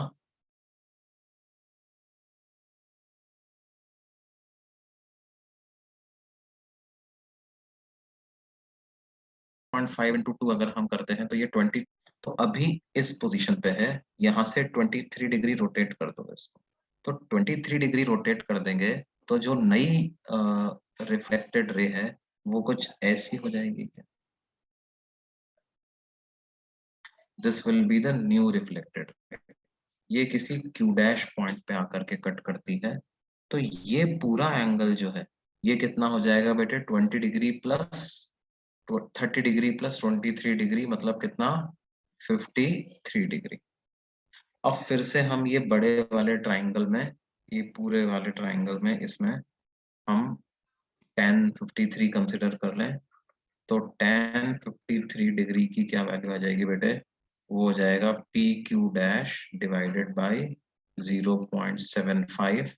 पॉइंट 5 इंटू 2 अगर हम करते हैं तो ये 20। तो अभी इस पोजीशन पे है, यहाँ से 23 डिग्री रोटेट कर दो इसको, तो 23 डिग्री रोटेट कर देंगे तो जो नई रिफ्लेक्टेड रे है वो कुछ ऐसी हो जाएगी। This will be the new reflected, ये किसी क्यू डैश पॉइंट पे आकर के कट करती है, तो ये पूरा एंगल जो है ये कितना हो जाएगा बेटे, 20 degree plus 30 degree plus 23 degree, मतलब कितना, 53 डिग्री। अब फिर से हम ये बड़े वाले ट्राइंगल में, ये पूरे वाले ट्राइंगल में इसमें हम tan 53 कंसिडर कर लें, तो tan 53 डिग्री की क्या वैल्यू आ जाएगी बेटे, वो हो जाएगा P Q dash divided by 0.75,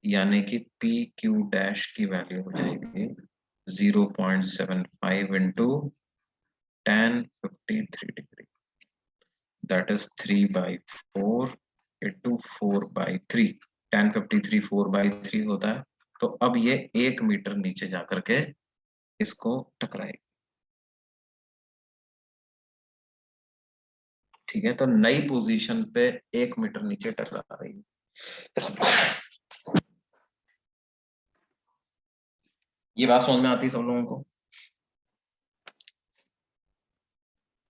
यानी कि पी क्यू डैश की वैल्यू हो जाएगी 0.75 into tan 53 degree, that is 3/4 into 4/3, tan 53 4/3 होता है। तो अब ये 1 मीटर नीचे जाकर के इसको टकराएगी, ठीक है। तो नई पोजीशन पे 1 मीटर नीचे टकरा रही है। ये बात समझ में आती है सब लोगों को?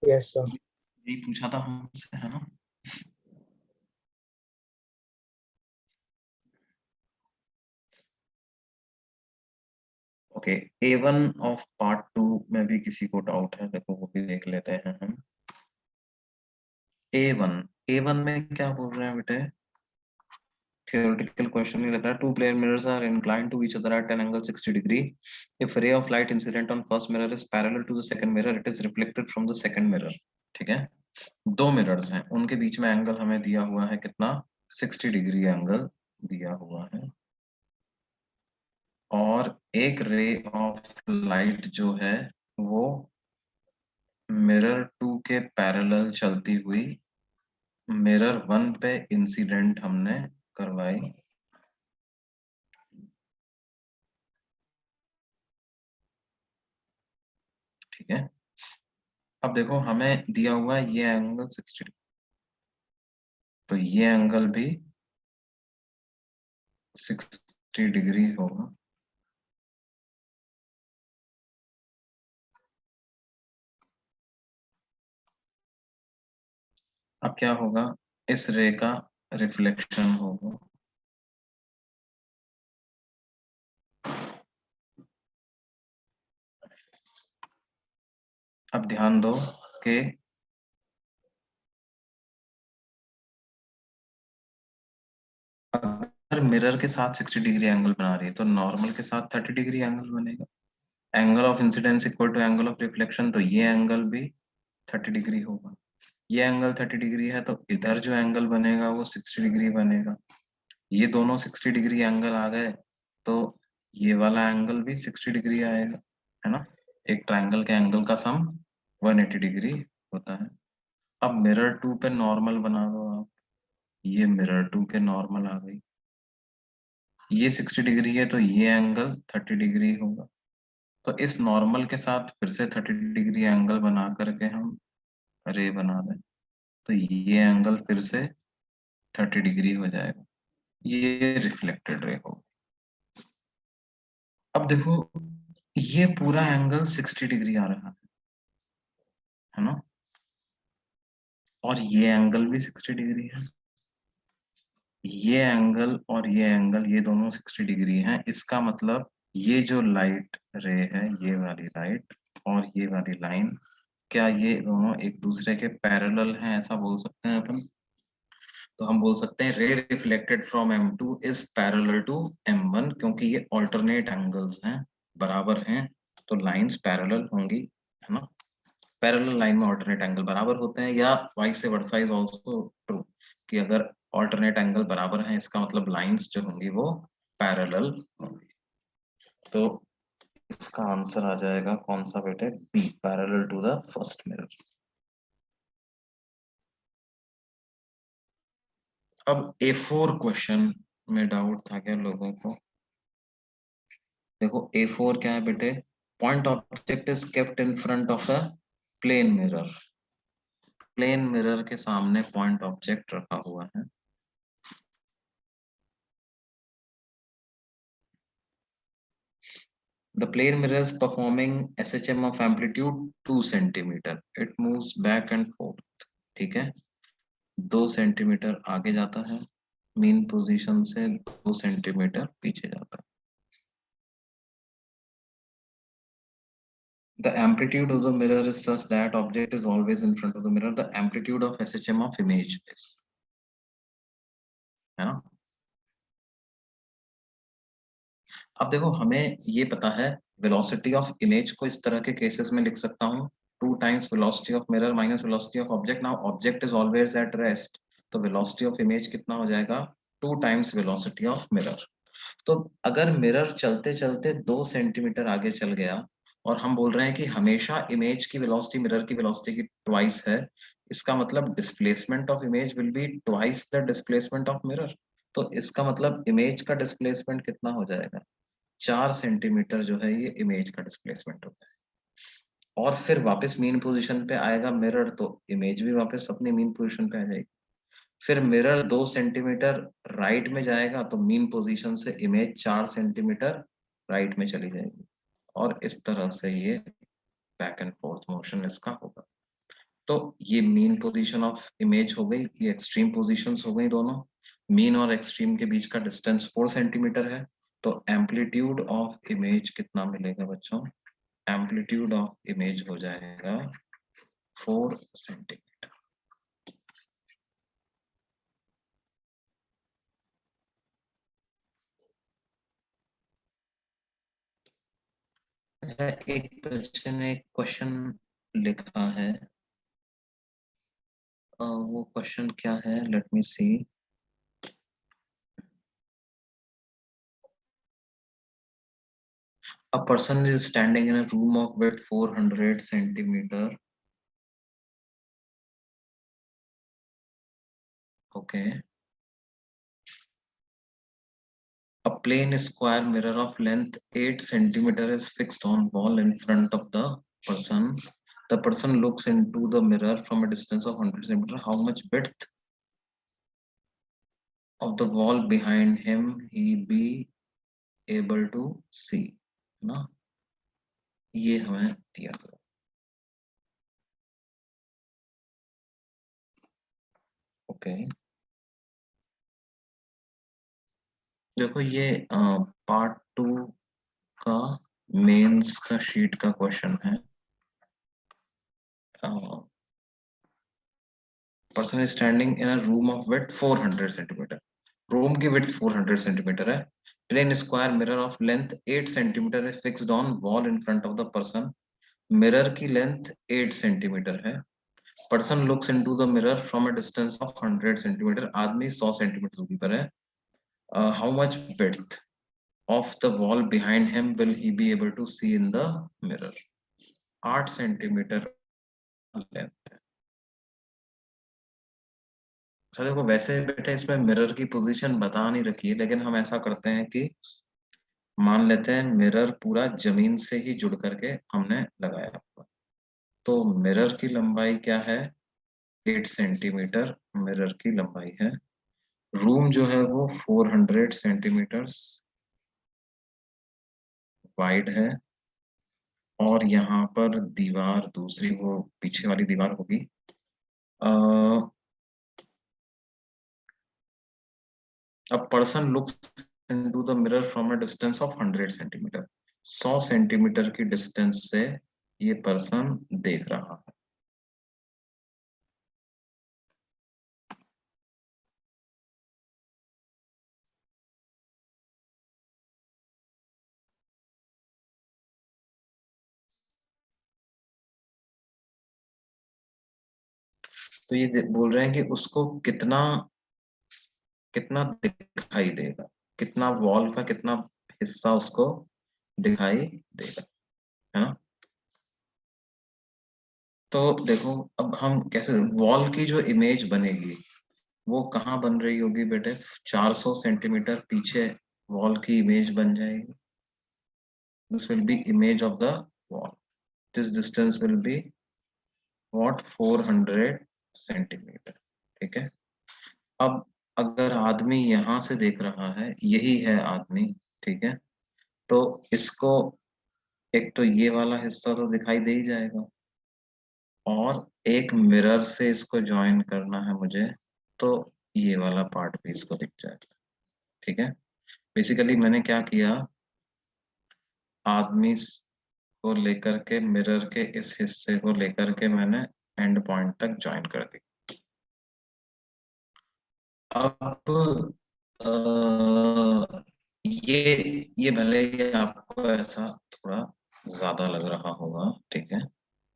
Yes, sir. यही पूछा था हमसे, है ना। ओके, A1 ऑफ पार्ट 2 में भी किसी को डाउट है, देखो वो भी देख लेते हैं हम। A1 में क्या बोल रहे हैं बेटे? Theoretical question नहीं लग रहा। Two planar mirrors are inclined to each other at an angle 60 degree. If ray of light incident on first mirror is parallel to the second mirror, it is reflected from the second mirror. ठीक है, दो mirrors हैं, उनके बीच में angle हमें दिया हुआ है कितना? 60 डिग्री एंगल दिया हुआ है, और एक रे ऑफ लाइट जो है वो मिरर 2 के पैरेलल चलती हुई मिरर 1 पे इंसिडेंट हमने करवाई। ठीक है, अब देखो हमें दिया हुआ है ये एंगल 60, तो ये एंगल भी 60 डिग्री होगा। अब क्या होगा, इस रे का रिफ्लेक्शन होगा। अब ध्यान दो कि अगर मिरर के साथ 60 डिग्री एंगल बना रही है तो नॉर्मल के साथ 30 डिग्री एंगल बनेगा। Angle of incidence equal to angle of reflection, तो ये एंगल भी 30 डिग्री होगा। ये एंगल 30 डिग्री है तो इधर जो एंगल बनेगा वो 60 डिग्री बनेगा। ये दोनों 60 डिग्री एंगल आ गए तो ये वाला एंगल भी 60 डिग्री आएगा, है ना। एक ट्रायंगल के एंगल का सम 180 डिग्री होता है। अब मिरर 2 पे नॉर्मल बना दो आप, ये मिरर 2 के नॉर्मल आ गई। ये 60 डिग्री है तो ये एंगल 30 डिग्री होगा। तो इस नॉर्मल के साथ फिर से 30 डिग्री एंगल बना करके हम रे बना दें, तो ये एंगल फिर से 30 डिग्री हो जाएगा, ये रिफ्लेक्टेड रे होगा। अब देखो ये पूरा एंगल 60 डिग्री आ रहा है ना, और ये एंगल भी 60 डिग्री है। ये एंगल और ये एंगल ये दोनों 60 डिग्री हैं। इसका मतलब ये जो लाइट रे है, ये वाली लाइट और ये वाली लाइन, क्या ये दोनों एक दूसरे के पैरेलल हैं, ऐसा बोल सकते हैं अपन? तो हम बोल सकते हैं ray reflected from M2 is parallel to M1, क्योंकि ये ऑल्टरनेट एंगल्स हैं, बराबर हैं, तो लाइंस पैरेलल होंगी, है ना। पैरेलल लाइन में ऑल्टरनेट एंगल बराबर होते हैं, या vice versa is also true कि अगर ऑल्टरनेट एंगल बराबर हैं इसका मतलब लाइंस जो होंगी वो पैरेलल होंगी। तो इसका आंसर आ जाएगा कौन सा बेटे? B, parallel to the first mirror. अब A4 क्वेश्चन में डाउट था क्या लोगों को? देखो A4 क्या है बेटे? Point object is kept in front of a plane mirror. Plane mirror के सामने पॉइंट ऑब्जेक्ट रखा हुआ है। The plane mirror is performing SHM of amplitude 2 centimeter. It moves back and forth. ठीक है, 2 सेंटीमीटर आगे जाता है मीन पोजीशन से, 2 सेंटीमीटर पीछे जाता है। The amplitude of the mirror is such that object is always in front of the mirror. The amplitude of SHM of image is, है ना। अब देखो हमें ये पता है वेलोसिटी ऑफ इमेज को इस तरह के केसेस में लिख सकता हूँ, 2 times velocity of mirror minus velocity of object. Now object is always at rest, तो वेलोसिटी ऑफ इमेज कितना हो जाएगा? 2 टाइम्स वेलोसिटी ऑफ मिरर। तो अगर मिरर चलते चलते 2 सेंटीमीटर आगे चल गया और हम बोल रहे हैं कि हमेशा इमेज की वेलोसिटी मिरर की वेलोसिटी की ट्वाइस है, इसका मतलब displacement of image will be twice the displacement of mirror. तो इसका मतलब इमेज का डिस्प्लेसमेंट कितना हो जाएगा? 4 सेंटीमीटर जो है ये इमेज का डिस्प्लेसमेंट होता है। और फिर वापस मीन पोजीशन पे आएगा मिरर, तो इमेज भी वापस अपनी मीन पोजीशन पे आ जाएगी। फिर मिरर 2 सेंटीमीटर राइट में जाएगा तो मीन पोजीशन से इमेज 4 सेंटीमीटर राइट में चली जाएगी, और इस तरह से ये बैक एंड फोर्थ मोशन इसका होगा। तो ये मीन पोजीशन ऑफ इमेज हो गई, ये एक्सट्रीम पोजीशंस हो गई दोनों। मीन और एक्सट्रीम के बीच का डिस्टेंस 4 सेंटीमीटर है, तो एम्पलीट्यूड ऑफ इमेज कितना मिलेगा बच्चों? एम्पलीट्यूड ऑफ इमेज हो जाएगा 4 सेंटीमीटर। एक बच्चे ने एक क्वेश्चन लिखा है, वो क्वेश्चन क्या है, let me see. A person is standing in a room of width 400 centimeter. Okay. A plain square mirror of length 8 centimeter is fixed on wall in front of the person. The person looks into the mirror from a distance of 100 centimeter. How much width of the wall behind him he be able to see? ना ये हमें दिया गया। Okay, देखो ये part 2 का mains का sheet का क्वेश्चन है। Person is standing in a room of width 400 centimetre. Room की विड्थ 400 सेंटीमीटर है। Plane square mirror of length 8 centimetre is fixed on wall in front of the person. Mirror की length 8 centimetre है। Person looks into the mirror from a distance of 100 centimetre. आदमी 100 centimetre दूरी पर है। How much width of the wall behind him will he be able to see in the mirror? 8 centimetre length है। अच्छा देखो, वैसे बेटा इसमें मिरर की पोजीशन बता नहीं रखी है, लेकिन हम ऐसा करते हैं कि मान लेते हैं मिरर पूरा जमीन से ही जुड़ करके हमने लगाया हुआ। तो मिरर की लंबाई क्या है? 8 सेंटीमीटर मिरर की लंबाई है। रूम जो है वो 400 सेंटीमीटर्स वाइड है। और यहाँ पर दीवार दूसरी वो पीछे वाली दीवार होगी। A person looks into the mirror from a distance of 100 centimetre. 100 centimetre की डिस्टेंस से ये पर्सन देख रहा है। तो ये बोल रहे हैं कि उसको कितना कितना दिखाई देगा, कितना वॉल का कितना हिस्सा उसको दिखाई देगा। हाँ, तो देखो अब हम कैसे वॉल की जो इमेज बनेगी वो कहाँ बन रही होगी बेटे? 400 सेंटीमीटर पीछे वॉल की इमेज बन जाएगी। This will B image of the wall. This distance will be what? 400 centimetre. ठीक है। अब अगर आदमी यहां से देख रहा है, यही है आदमी, ठीक है, तो इसको एक तो ये वाला हिस्सा तो दिखाई दे ही जाएगा, और एक मिरर से इसको ज्वाइन करना है मुझे, तो ये वाला पार्ट भी इसको दिख जाएगा। ठीक है। बेसिकली मैंने क्या किया, आदमी को लेकर के मिरर के इस हिस्से को लेकर के मैंने एंड पॉइंट तक ज्वाइन कर दी। अब ये भले ही आपको ऐसा थोड़ा ज्यादा लग रहा होगा, ठीक है,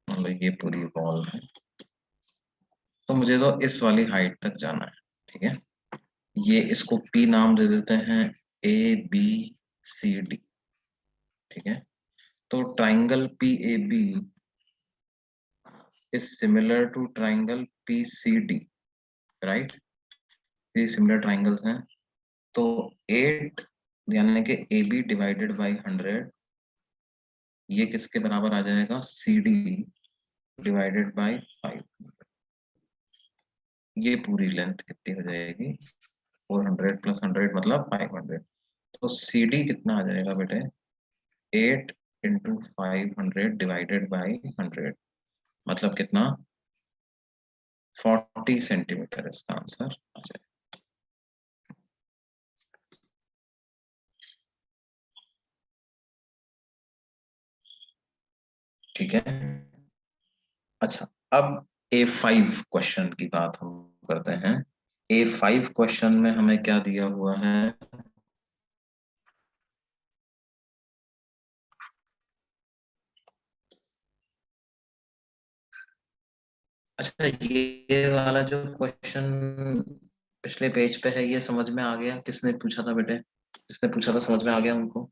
मतलब ये पूरी वॉल है, तो मुझे तो इस वाली हाइट तक जाना है। ठीक है, ये इसको P नाम दे देते हैं, ABCD। ठीक है, तो triangle PAB is similar to triangle PCD, right? ये सिमिलर ट्राइंगल्स हैं। तो 8 यानी कि AB डिवाइडेड बाई 100 ये किसके बराबर आ जाएगा? CD divided by 5। ये पूरी लेंथ कितनी हो जाएगी? 400 प्लस 100 मतलब 500। तो CD कितना आ जाएगा बेटे? 8 इंटू 500 डिवाइडेड बाई 100 मतलब कितना? 40 सेंटीमीटर इसका आंसर आ जाएगा। ठीक है। अच्छा, अब A5 क्वेश्चन की बात हम करते हैं। A5 क्वेश्चन में हमें क्या दिया हुआ है? अच्छा, ये वाला जो क्वेश्चन पिछले पेज पे है, ये समझ में आ गया? किसने पूछा था बेटे? किसने पूछा था, समझ में आ गया उनको?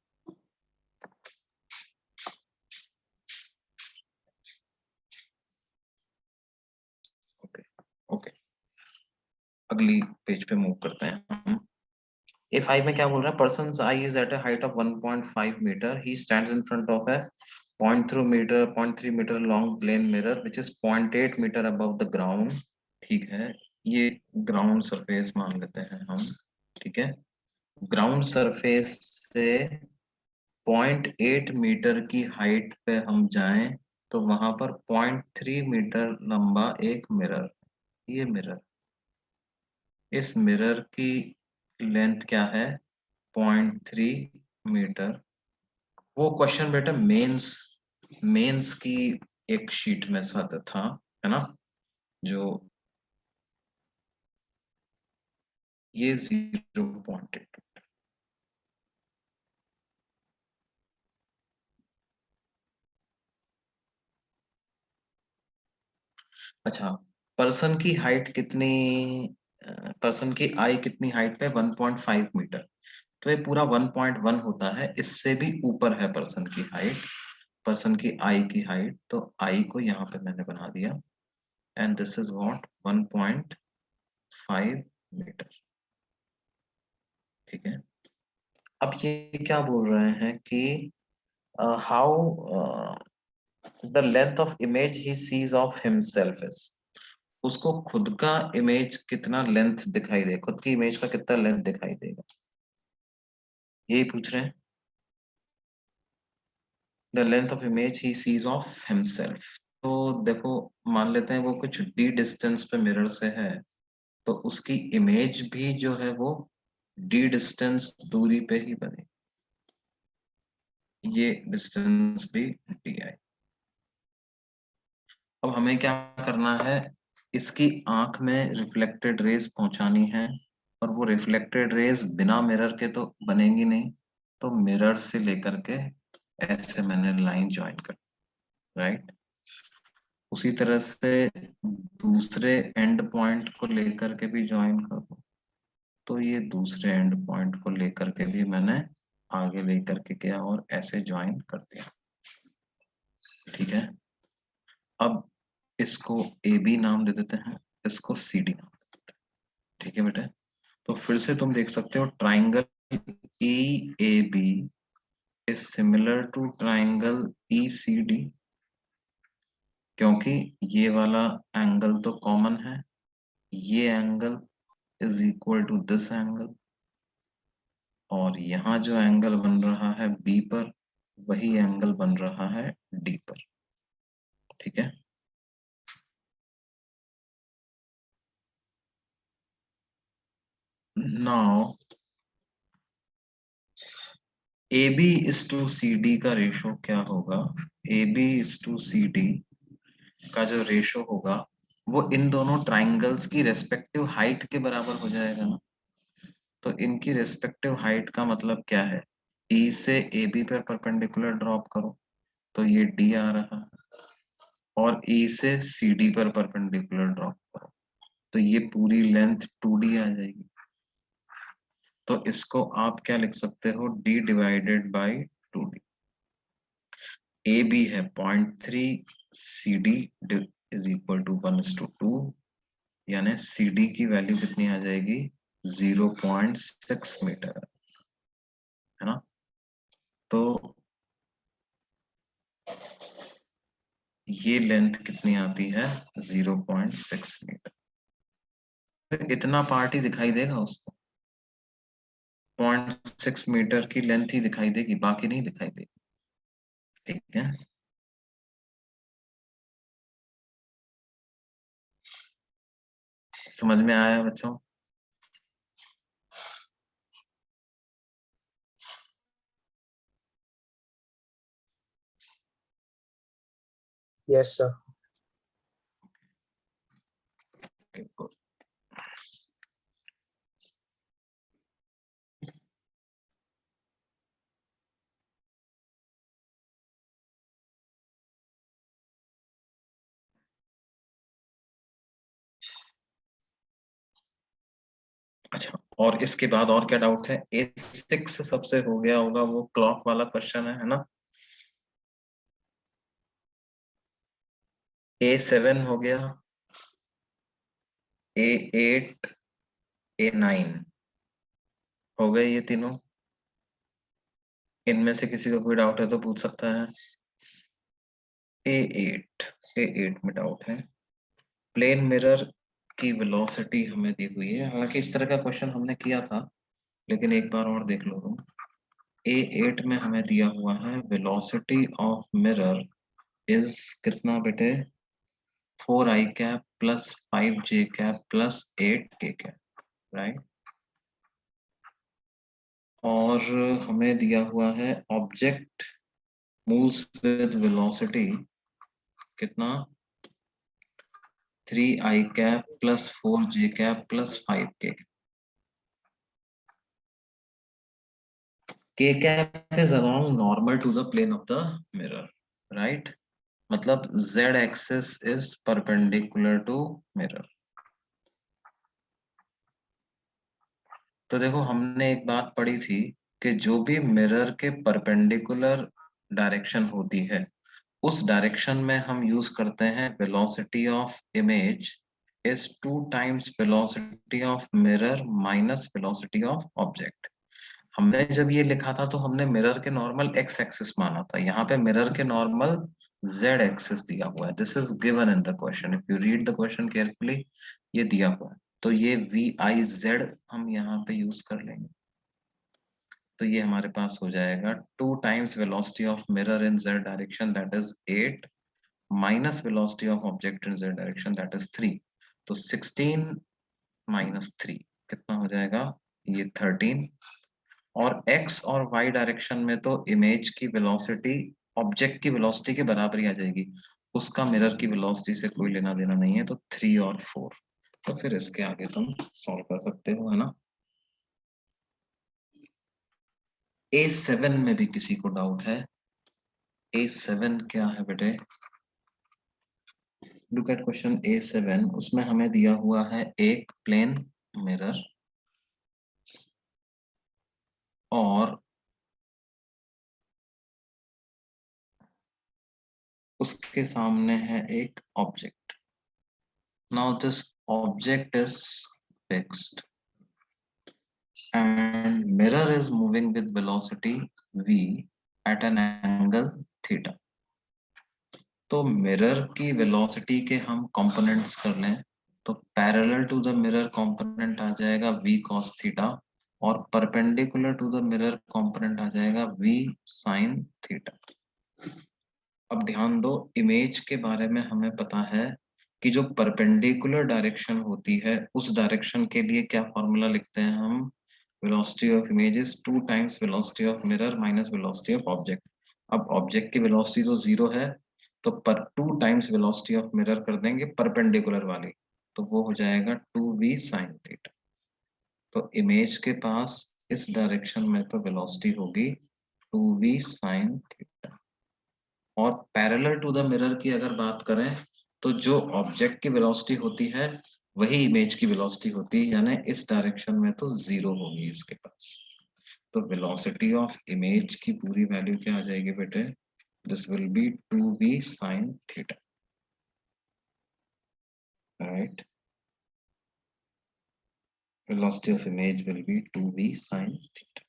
ओके ओके, अगली पेज पे मूव करते हैं हम। A5 में क्या बोल रहा है? Person's eye is at a height of 1.5 meter. He stands in front of a 0.3 meter long plane mirror which is 0.8 meter above the ground. ठीक है, ये ग्राउंड सरफेस मान लेते हैं हम। ठीक है, ग्राउंड सरफेस से 0.8 मीटर की हाइट पे हम जाएं तो वहां पर 0.3 मीटर लंबा एक मिरर, ये मिरर, इस मिरर की लेंथ क्या है? 0.3 मीटर। वो क्वेश्चन बेटा मेंस मेंस की एक शीट में साथ था, है ना? जो ये 0.8। अच्छा, पर्सन की हाइट कितनी, पर्सन की आई कितनी हाइट पे? 1.5 मीटर। तो ये पूरा 1.1 होता है, इससे भी ऊपर है पर्सन की हाइट, पर्सन की आई की हाइट। तो आई को यहाँ पे मैंने बना दिया, and this is what, 1.5 metre. ठीक है, अब ये क्या बोल रहे हैं कि how the length of image he sees of himself is, उसको खुद का इमेज कितना लेंथ दिखाई दे, खुद की इमेज का कितना लेंथ दिखाई देगा, यही पूछ रहे हैं। The length of image he sees of himself. तो देखो, मान लेते हैं वो कुछ डी डिस्टेंस पे मिरर से है, तो उसकी इमेज भी जो है वो डी डिस्टेंस दूरी पे ही बने, ये डिस्टेंस भी डी आई। अब हमें क्या करना है? इसकी आंख में रिफ्लेक्टेड रेज पहुंचानी है, और वो रिफ्लेक्टेड रेज बिना मिरर के तो बनेंगी नहीं, तो मिरर से लेकर के ऐसे मैंने लाइन ज्वाइन कर, राइट। उसी तरह से दूसरे एंड पॉइंट को लेकर के भी ज्वाइन कर दो, तो ये दूसरे एंड पॉइंट को लेकर के भी मैंने आगे लेकर के किया और ऐसे ज्वाइन कर दिया। ठीक है, अब इसको ए बी नाम दे देते हैं, इसको सी डी नाम दे देते हैं। ठीक है बेटा, तो फिर से तुम देख सकते हो, triangle E A B is similar to triangle E C D, क्योंकि ये वाला एंगल तो कॉमन है, ये angle is equal to this angle, और यहाँ जो एंगल बन रहा है बी पर, वही एंगल बन रहा है डी पर। ठीक है, now A B is to C D का रेशो क्या होगा? A B is to C D का जो रेशो होगा, वो इन दोनों ट्राइंगल्स की रेस्पेक्टिव हाइट के बराबर हो जाएगा ना। तो इनकी रेस्पेक्टिव हाइट का मतलब क्या है? ई से ए बी पर परपेंडिकुलर ड्रॉप करो, तो ये डी आ रहा है, और ई से सी डी पर परपेंडिकुलर ड्रॉप करो, तो ये पूरी लेंथ 2D आ जाएगी। तो इसको आप क्या लिख सकते हो? d divided by 2D। A B है 0.3, C D is equal to 1:2, यानी सी डी की वैल्यू कितनी आ जाएगी? 0.6 मीटर, है ना? तो ये लेंथ कितनी आती है? 0.6 मीटर। तो इतना पार्ट ही दिखाई देगा उसको, 0.6 मीटर की लेंथ ही दिखाई देगी, बाकी नहीं दिखाई देगी। ठीक है, समझ में आया बच्चों? Yes, sir. Okay, good. अच्छा, और इसके बाद और क्या डाउट है? A6 सबसे हो गया होगा, वो क्लॉक वाला क्वेश्चन है ना? A7 हो गया, A8, A9 हो गए ये तीनों। इनमें से किसी को कोई डाउट है तो पूछ सकता है। A8 में डाउट है। प्लेन मिरर की वेलोसिटी हमें दी हुई है, हालांकि इस तरह का क्वेश्चन हमने किया था, लेकिन एक बार और देख लो तुम। A8 में हमें दिया हुआ है वेलोसिटी ऑफ मिरर इज कितना बेटे? 4i plus 5j plus 8k, right? और हमें दिया हुआ है ऑब्जेक्ट मूव्स विद वेलोसिटी कितना? 3i plus 4j plus 5k। k cap is around normal to the plane of the mirror, right? मतलब z axis is perpendicular to mirror। तो देखो, हमने एक बात पढ़ी थी कि जो भी मिरर के परपेंडिकुलर डायरेक्शन होती है, उस डायरेक्शन में हम यूज करते हैं velocity of image is 2 times velocity of mirror minus velocity of object. हमने जब ये लिखा था तो हमने मिरर के नॉर्मल एक्स एक्सिस माना था, यहाँ पे मिरर के नॉर्मल जेड एक्सिस दिया हुआ है। This is given in the question, if you read the question carefully, ये दिया हुआ है। तो ये वी आई जेड हम यहाँ पे यूज कर लेंगे। तो ये हमारे पास हो जाएगा 2 times velocity of mirror in Z direction that is 8 minus velocity of object in Z direction that is 3। तो 16 माइनस 3 कितना हो जाएगा? ये 13। और x और y डायरेक्शन में तो इमेज की वेलोसिटी ऑब्जेक्ट की वेलोसिटी के बराबर ही आ जाएगी, उसका मिरर की वेलोसिटी से कोई लेना देना नहीं है। तो 3 और 4, तो फिर इसके आगे तुम सॉल्व कर सकते हो, है ना? A7 में भी किसी को डाउट है? A7 क्या है बेटे? लुक एट क्वेश्चन A7, उसमें हमें दिया हुआ है एक प्लेन मिरर और उसके सामने है एक object. Now this object is fixed and mirror is moving with velocity v at an angle theta। तो मिरर की वेलोसिटी के हम कंपोनेंट्स कर लें तो parallel to the mirror component आ जाएगा v cos थीटा, और perpendicular to the mirror component आ जाएगा v sin थीटा। अब ध्यान दो, इमेज के बारे में हमें पता है कि जो परपेंडिकुलर डायरेक्शन होती है उस डायरेक्शन के लिए क्या फॉर्मूला लिखते हैं हम? Velocity of image is 2 times velocity of mirror minus velocity of object. अब ऑब्जेक्ट की वेलोसिटी तो 0 है, तो पर 2 टाइम्स वेलोसिटी ऑफ मिरर कर देंगे परपेंडिकुलर वाली, तो वो हो जाएगा 2v sin थीटा। तो इमेज के पास इस डायरेक्शन में तो वेलोसिटी होगी 2v sin थीटा। और पैरेलल टू द मिरर की अगर बात करें तो जो ऑब्जेक्ट की वेलोसिटी होती है वही इमेज की वेलोसिटी होती है, यानी इस डायरेक्शन में तो 0 होगी इसके पास। तो वेलोसिटी ऑफ इमेज की पूरी वैल्यू क्या आ जाएगी बेटे? This will B 2v sin theta, right? Velocity of image will B 2v sin theta.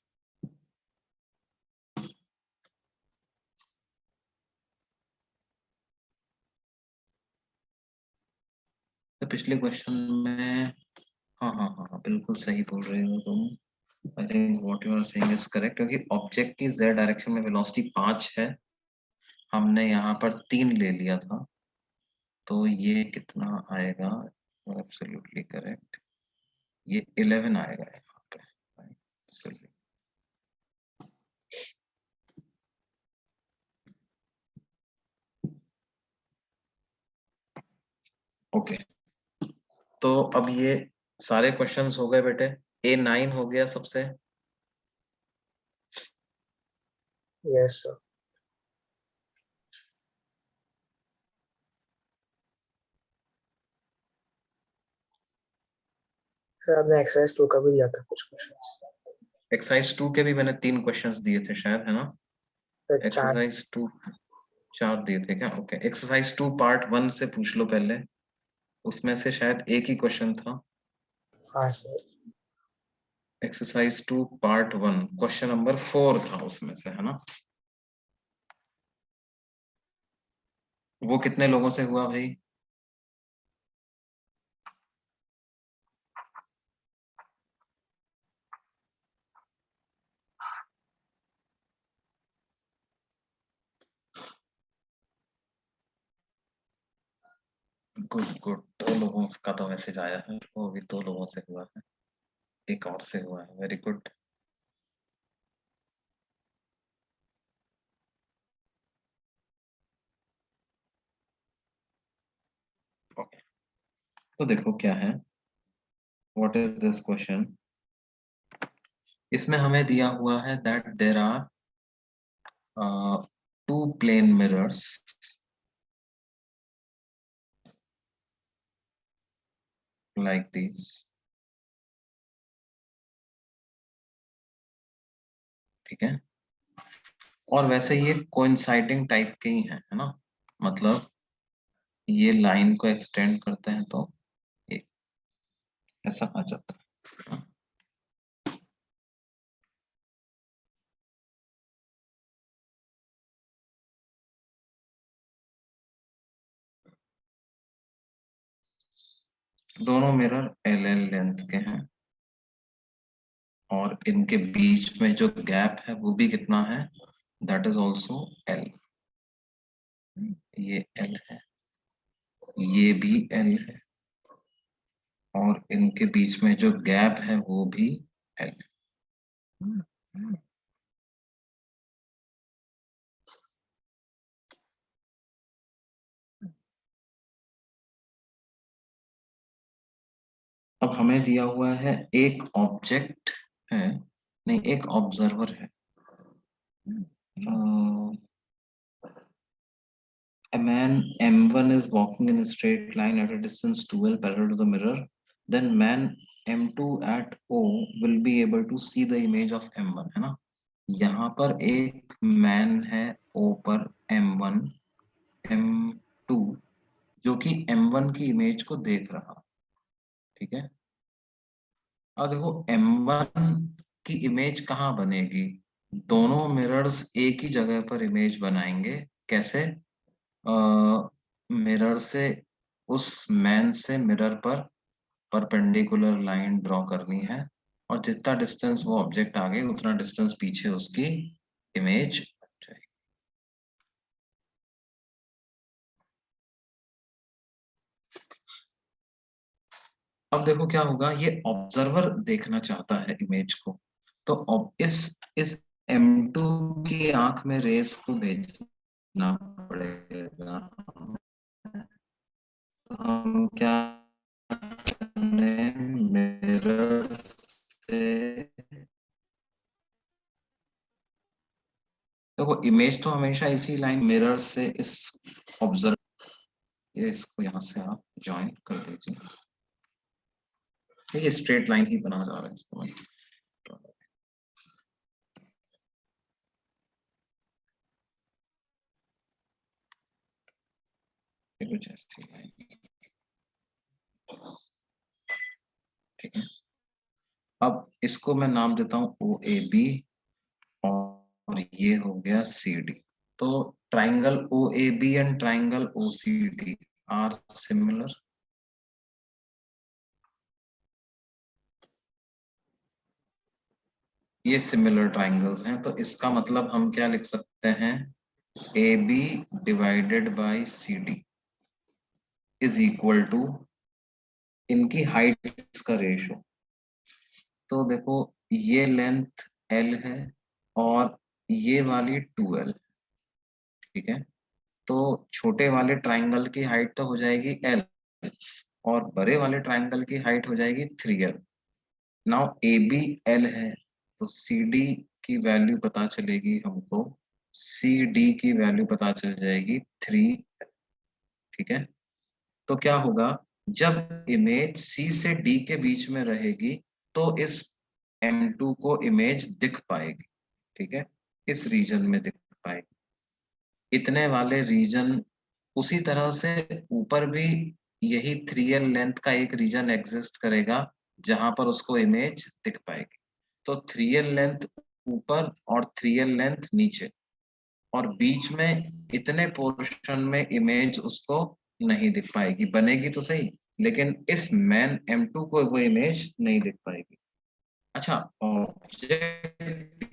तो पिछले क्वेश्चन में, हाँ हाँ हाँ हाँ, बिल्कुल सही बोल रहे हो तुम। I think what you are saying is correct, क्योंकि ऑब्जेक्ट की z डायरेक्शन में वेलोसिटी 5 है, हमने यहाँ पर 3 ले लिया था, तो ये कितना आएगा? एब्सोल्युटली करेक्ट, ये 11 आएगा यहाँ पे, right? ओके, तो अब ये सारे क्वेश्चंस हो गए बेटे। A9 हो गया सबसे। Yes, sir. सर आपने एक्सरसाइज 2 का भी दिया था कुछ क्वेश्चंस। एक्सरसाइज 2 के भी मैंने 3 क्वेश्चंस दिए थे शायद, है ना? सर 4 एक्सरसाइज 2 4 दिए थे क्या? ओके, एक्सरसाइज 2 पार्ट 1 से पूछ लो पहले, उसमें से शायद एक ही क्वेश्चन था। हाँ sir. Exercise 2 part 1 question number 4 था उसमें से, है ना? वो कितने लोगों से हुआ भाई? गुड गुड, 2 लोगों का तो मैसेज आया है, वो भी 2 लोगों से हुआ है, एक और से हुआ है। Very good. ओके, तो देखो क्या है, व्हाट इज दिस क्वेश्चन। इसमें हमें दिया हुआ है that there are 2 plane mirrors like these, ठीक है? और वैसे ये कोइंसाइडिंग टाइप के ही हैं, है ना? मतलब ये लाइन को एक्सटेंड करते हैं तो ये ऐसा आ जाता है। दोनों मिरर एल एल लेंथ के हैं और इनके बीच में जो गैप है वो भी कितना है? That is also L. ये एल है, ये भी एल है, और इनके बीच में जो गैप है वो भी एल है। अब हमें दिया हुआ है एक ऑब्जेक्ट है, नहीं एक ऑब्जर्वर है। A man M1 is walking in a straight line at a distance 2L parallel to the mirror. Then man M2 at O will be able to see the image of M1, है ना? यहाँ पर एक man है O पर M1 M2 जो कि M1 की इमेज को देख रहा, ठीक है? अब देखो M1 की इमेज कहाँ बनेगी? दोनों मिरर्स एक ही जगह पर इमेज बनाएंगे। कैसे? मिरर से उस मैन से मिरर पर परपेंडिकुलर लाइन ड्रॉ करनी है, और जितना डिस्टेंस वो ऑब्जेक्ट आगे उतना डिस्टेंस पीछे उसकी इमेज जाएगी। अब देखो क्या होगा, ये ऑब्जर्वर देखना चाहता है इमेज को, तो इस M2 की आंख में रेस को भेजना पड़ेगा। तो हम क्या मिरर से, देखो इमेज तो हमेशा इसी लाइन मिरर से इस ऑब्जर्व, इसको यहाँ से आप ज्वाइन कर दीजिए। ये स्ट्रेट लाइन ही बना जा रहा है इसको। कुछ ऐसी लाइन, ठीक है? अब इसको मैं नाम देता हूँ ओ ए बी, और ये हो गया सी डी। तो triangle O A B and triangle O C D are similar. ये सिमिलर ट्राइंगल्स हैं, तो इसका मतलब हम क्या लिख सकते हैं? A B divided by C D is equal to इनकी हाइट का रेशो। तो देखो ये लेंथ एल है और ये वाली 2L, ठीक है? तो छोटे वाले ट्राइंगल की हाइट तो हो जाएगी एल, और बड़े वाले ट्रायंगल की हाइट हो जाएगी 3l। Now A B L है, तो सी डी की वैल्यू पता चलेगी हमको, सी डी की वैल्यू पता चल जाएगी 3। ठीक है, तो क्या होगा, जब इमेज सी से डी के बीच में रहेगी तो इस M2 को इमेज दिख पाएगी। ठीक है, इस रीजन में दिख पाएगी, इतने वाले रीजन। उसी तरह से ऊपर भी यही 3l लेंथ का एक रीजन एग्जिस्ट करेगा जहां पर उसको इमेज दिख पाएगी। तो 3l लेंथ ऊपर और 3l लेंथ नीचे, और बीच में इतने पोर्शन में इमेज उसको नहीं दिख पाएगी, बनेगी तो सही, लेकिन इस मैन M2 को वो इमेज नहीं दिख पाएगी। अच्छा, ऑब्जेक्ट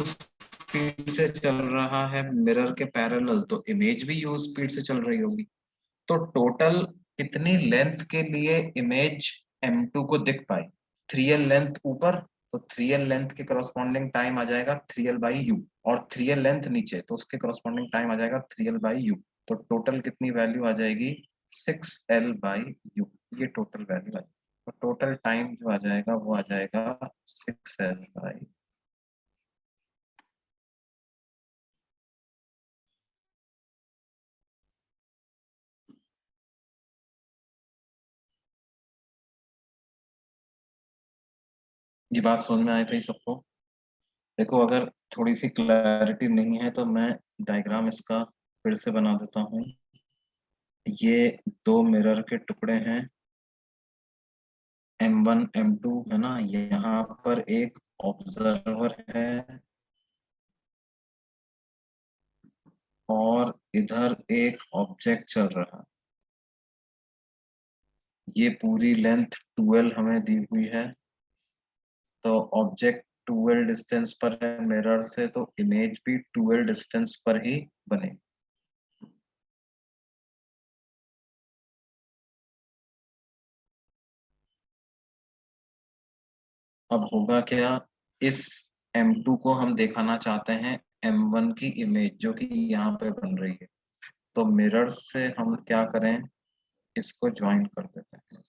स्पीड से चल रहा है मिरर के पैरेलल, तो इमेज भी यू स्पीड से चल रही होगी। तो टोटल कितनी लेंथ के लिए इमेज M2 को दिख पाई? 3l लेंथ ऊपर, तो 3l लेंथ के करस्पॉन्डिंग टाइम आ जाएगा 3l बाई यू, और 3l लेंथ नीचे, तो उसके करस्पॉन्डिंग टाइम आ जाएगा 3l बाई यू। तो टोटल कितनी वैल्यू आ जाएगी? 6l बाई यू, ये टोटल वैल्यू आएगी। तो टोटल टाइम जो आ जाएगा वो आ जाएगा 6l बाई। ये बात समझ में आई भाई सबको? देखो, अगर थोड़ी सी क्लैरिटी नहीं है तो मैं डायग्राम इसका फिर से बना देता हूँ। ये दो मिरर के टुकड़े हैं, M1 M2 है ना, यहाँ पर एक ऑब्जर्वर है और इधर एक ऑब्जेक्ट चल रहा है। ये पूरी लेंथ 12 हमें दी हुई है, तो ऑब्जेक्ट 12 डिस्टेंस पर है मिरर से, तो इमेज भी 12 डिस्टेंस पर ही बने। अब होगा क्या, इस M2 को हम दिखाना चाहते हैं M1 की इमेज जो कि यहाँ पे बन रही है, तो मिरर से हम क्या करें, इसको ज्वाइन कर देते हैं,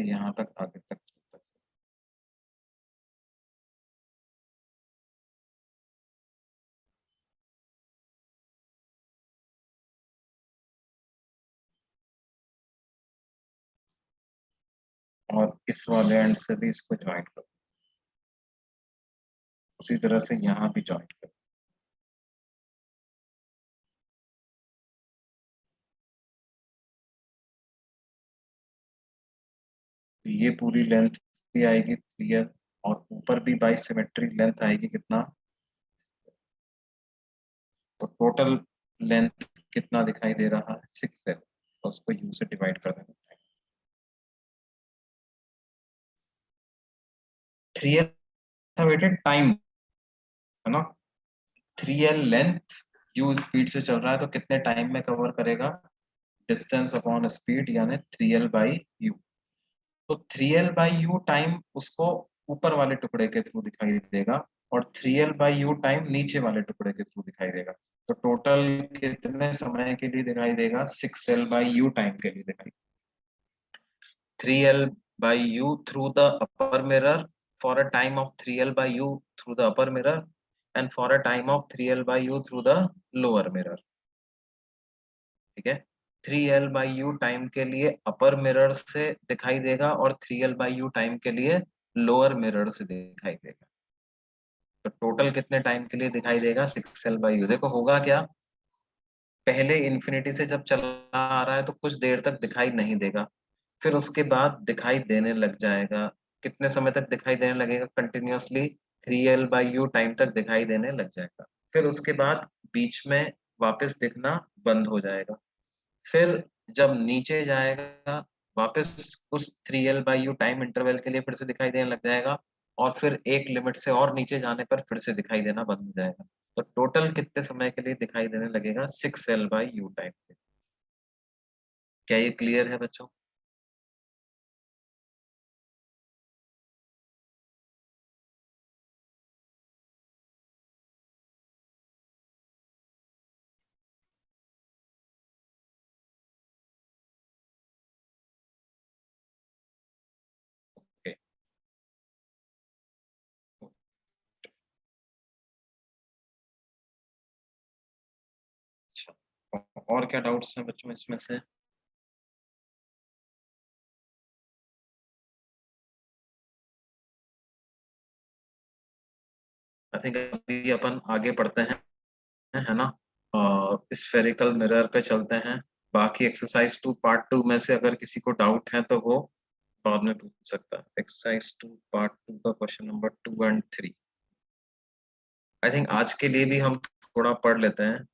यहाँ तक आगे तक चलता है। और इस वाले एंड से भी इसको ज्वाइन कर, उसी तरह से यहाँ भी ज्वाइन कर। तो ये पूरी लेंथ भी आएगी 3l, और ऊपर भी बाई सिमेट्री लेंथ आएगी कितना, तो टोटल लेंथ कितना दिखाई दे रहा है? 6l, तो उसको u से डिवाइड कर देना। 3l था बेटे टाइम, है ना, 3l लेंथ u स्पीड से चल रहा है, तो कितने टाइम में कवर करेगा? डिस्टेंस अपॉन स्पीड, यानी 3l बाई यू। तो 3l बाई यू टाइम उसको ऊपर वाले टुकड़े के थ्रू दिखाई देगा, और 3l बाई यू टाइम नीचे वाले टुकड़े के थ्रू दिखाई देगा। तो टोटल कितने समय के लिए दिखाई देगा? 6l बाई यू टाइम के लिए दिखाई। 3l by u through the upper mirror for a time of 3l by u through the upper mirror, and for a time of 3l by u through the lower mirror। ठीक है, 3l by u time के लिए अपर mirror से दिखाई देगा, और 3l by u time के लिए लोअर मिरर से दिखाई देगा। तो टोटल कितने टाइम के लिए दिखाई देगा? 6l by u। देखो होगा क्या, पहले इन्फिनिटी से जब चला आ रहा है तो कुछ देर तक दिखाई नहीं देगा, फिर उसके बाद दिखाई देने लग जाएगा। कितने समय तक दिखाई देने लगेगा? Continuously 3l by you time तक दिखाई देने लग जाएगा। फिर उसके बाद बीच में वापस दिखना बंद हो जाएगा। फिर जब नीचे जाएगा, वापस उस 3l by you time interval के लिए फिर से दिखाई देने लग जाएगा, और फिर एक लिमिट से और नीचे जाने पर फिर से दिखाई देना बंद हो जाएगा। तो टोटल कितने समय के लिए दिखाई देने लगेगा? 6l by you time. क्या ये क्लियर है बच्चों? और क्या डाउट्स हैं बच्चों इसमें से? आई थिंक अभी अपन आगे पढ़ते हैं, है ना? स्फेरिकल मिरर पे चलते हैं। बाकी एक्सरसाइज 2 पार्ट 2 में से अगर किसी को डाउट है तो वो बाद में पूछ सकता है। एक्सरसाइज 2 पार्ट 2 का question number 2 and 3। I think आज के लिए भी हम थोड़ा पढ़ लेते हैं।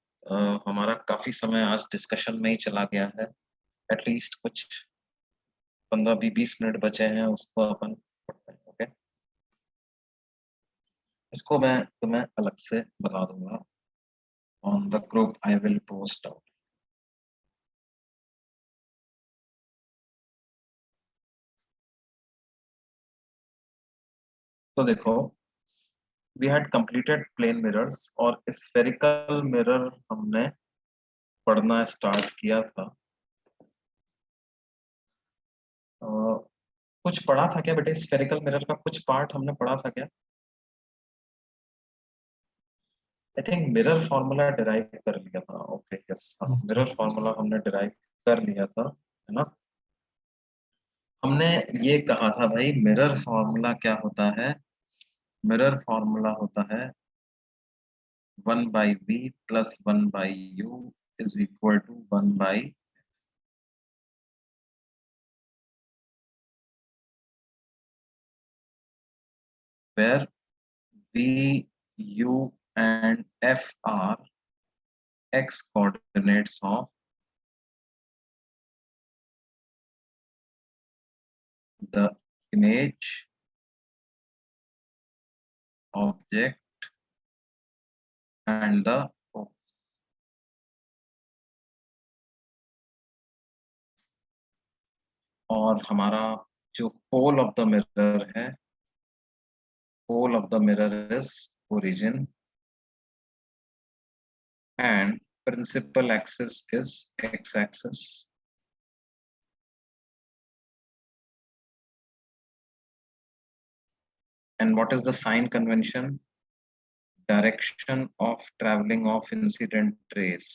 हमारा काफी समय आज डिस्कशन में ही चला गया है। एटलीस्ट कुछ 15-20 मिनट बचे हैं, उसको अपन पढ़ते हैं। ओके, इसको मैं तुम्हें अलग से बता दूंगा on the group, I will post out. तो देखो, we had completed plane mirrors और स्फेरिकल मिरर हमने पढ़ना स्टार्ट किया था। कुछ पढ़ा था क्या बेटे? स्फेरिकल मिरर का कुछ पार्ट हमने पढ़ा था क्या? I think mirror formula derive कर लिया था। ओके यस, मिरर फॉर्मूला हमने डिराइव कर लिया था, है ना? हमने ये कहा था भाई, मिरर फॉर्मूला क्या होता है? मिरर फॉर्मूला होता है 1/v plus 1/u is equal to 1/, where v, u and f are x coordinates of the image, object and the focus. और हमारा जो पोल ऑफ द मिरर है, pole of the mirror is origin and principal axis is x-axis. And what is the sign convention? Direction of traveling of incident rays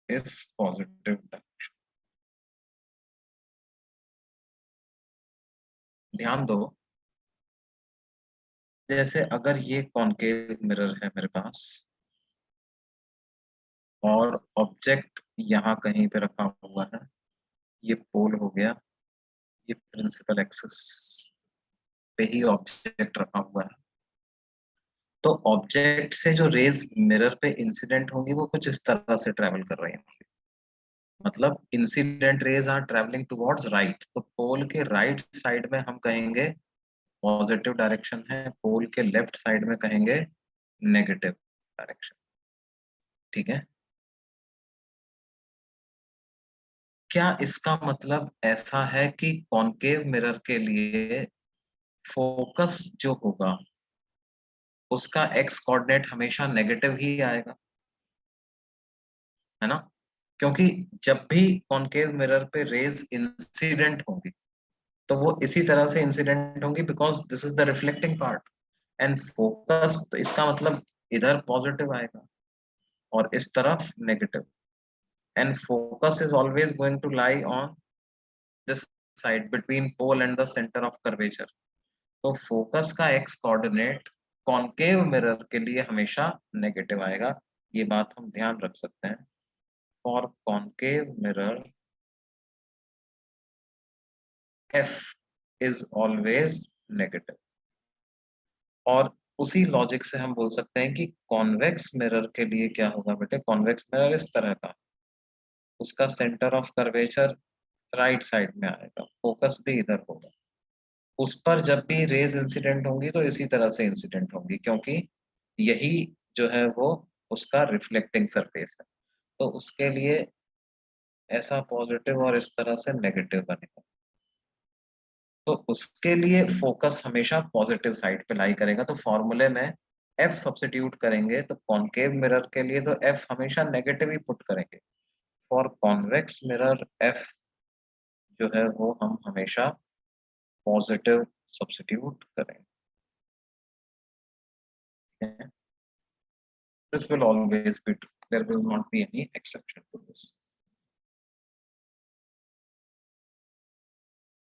is positive direction. ध्यान दो, जैसे अगर ये concave mirror है मेरे पास और object यहाँ कहीं पे रखा हुआ है, ये पोल हो गया, ये प्रिंसिपल एक्सिस पे ही ऑब्जेक्ट रखा हुआ है, तो ऑब्जेक्ट से जो रेज मिरर पे इंसिडेंट होंगी वो कुछ इस तरह से ट्रेवल कर रही होंगी। मतलब incident rays are travelling towards right, तो पोल के राइट साइड में हम कहेंगे पॉजिटिव डायरेक्शन है, पोल के लेफ्ट साइड में कहेंगे नेगेटिव डायरेक्शन। ठीक है, क्या इसका मतलब ऐसा है कि कॉन्केव मिरर के लिए फोकस जो होगा उसका एक्स कोऑर्डिनेट हमेशा नेगेटिव ही आएगा, है ना? क्योंकि जब भी कॉन्केव मिरर पे रेज इंसिडेंट होंगी तो वो इसी तरह से इंसिडेंट होंगी, because this is the reflecting part and focus, तो इसका मतलब इधर पॉजिटिव आएगा और इस तरफ negative, and focus is always going to lie on this side between pole and the centre of curvature. तो फोकस का एक्स कोऑर्डिनेट कॉन्केव मिरर के लिए हमेशा नेगेटिव आएगा, ये बात हम ध्यान रख सकते हैं। For concave mirror f is always negative। और उसी लॉजिक से हम बोल सकते हैं कि कॉन्वेक्स मिरर के लिए क्या होगा बेटे? कॉन्वेक्स मिरर इस तरह का, उसका centre of curvature right side में आएगा, फोकस भी इधर होगा, उस पर जब भी रेज इंसिडेंट होंगी तो इसी तरह से इंसिडेंट होंगी, क्योंकि यही जो है वो उसका रिफ्लेक्टिंग सरफेस है, तो उसके लिए ऐसा पॉजिटिव और इस तरह से नेगेटिव बनेगा, तो उसके लिए फोकस हमेशा पॉजिटिव साइड पे लाई करेगा। तो फॉर्मूले में एफ सब्स्टिट्यूट करेंगे तो कॉन्केव मिरर के लिए तो एफ हमेशा नेगेटिव ही पुट करेंगे। फॉर कॉन्वेक्स मिरर एफ जो है वो हम हमेशा पॉजिटिव सब्स्टिट्यूट करें। This will always be true. There will not be any exception to this.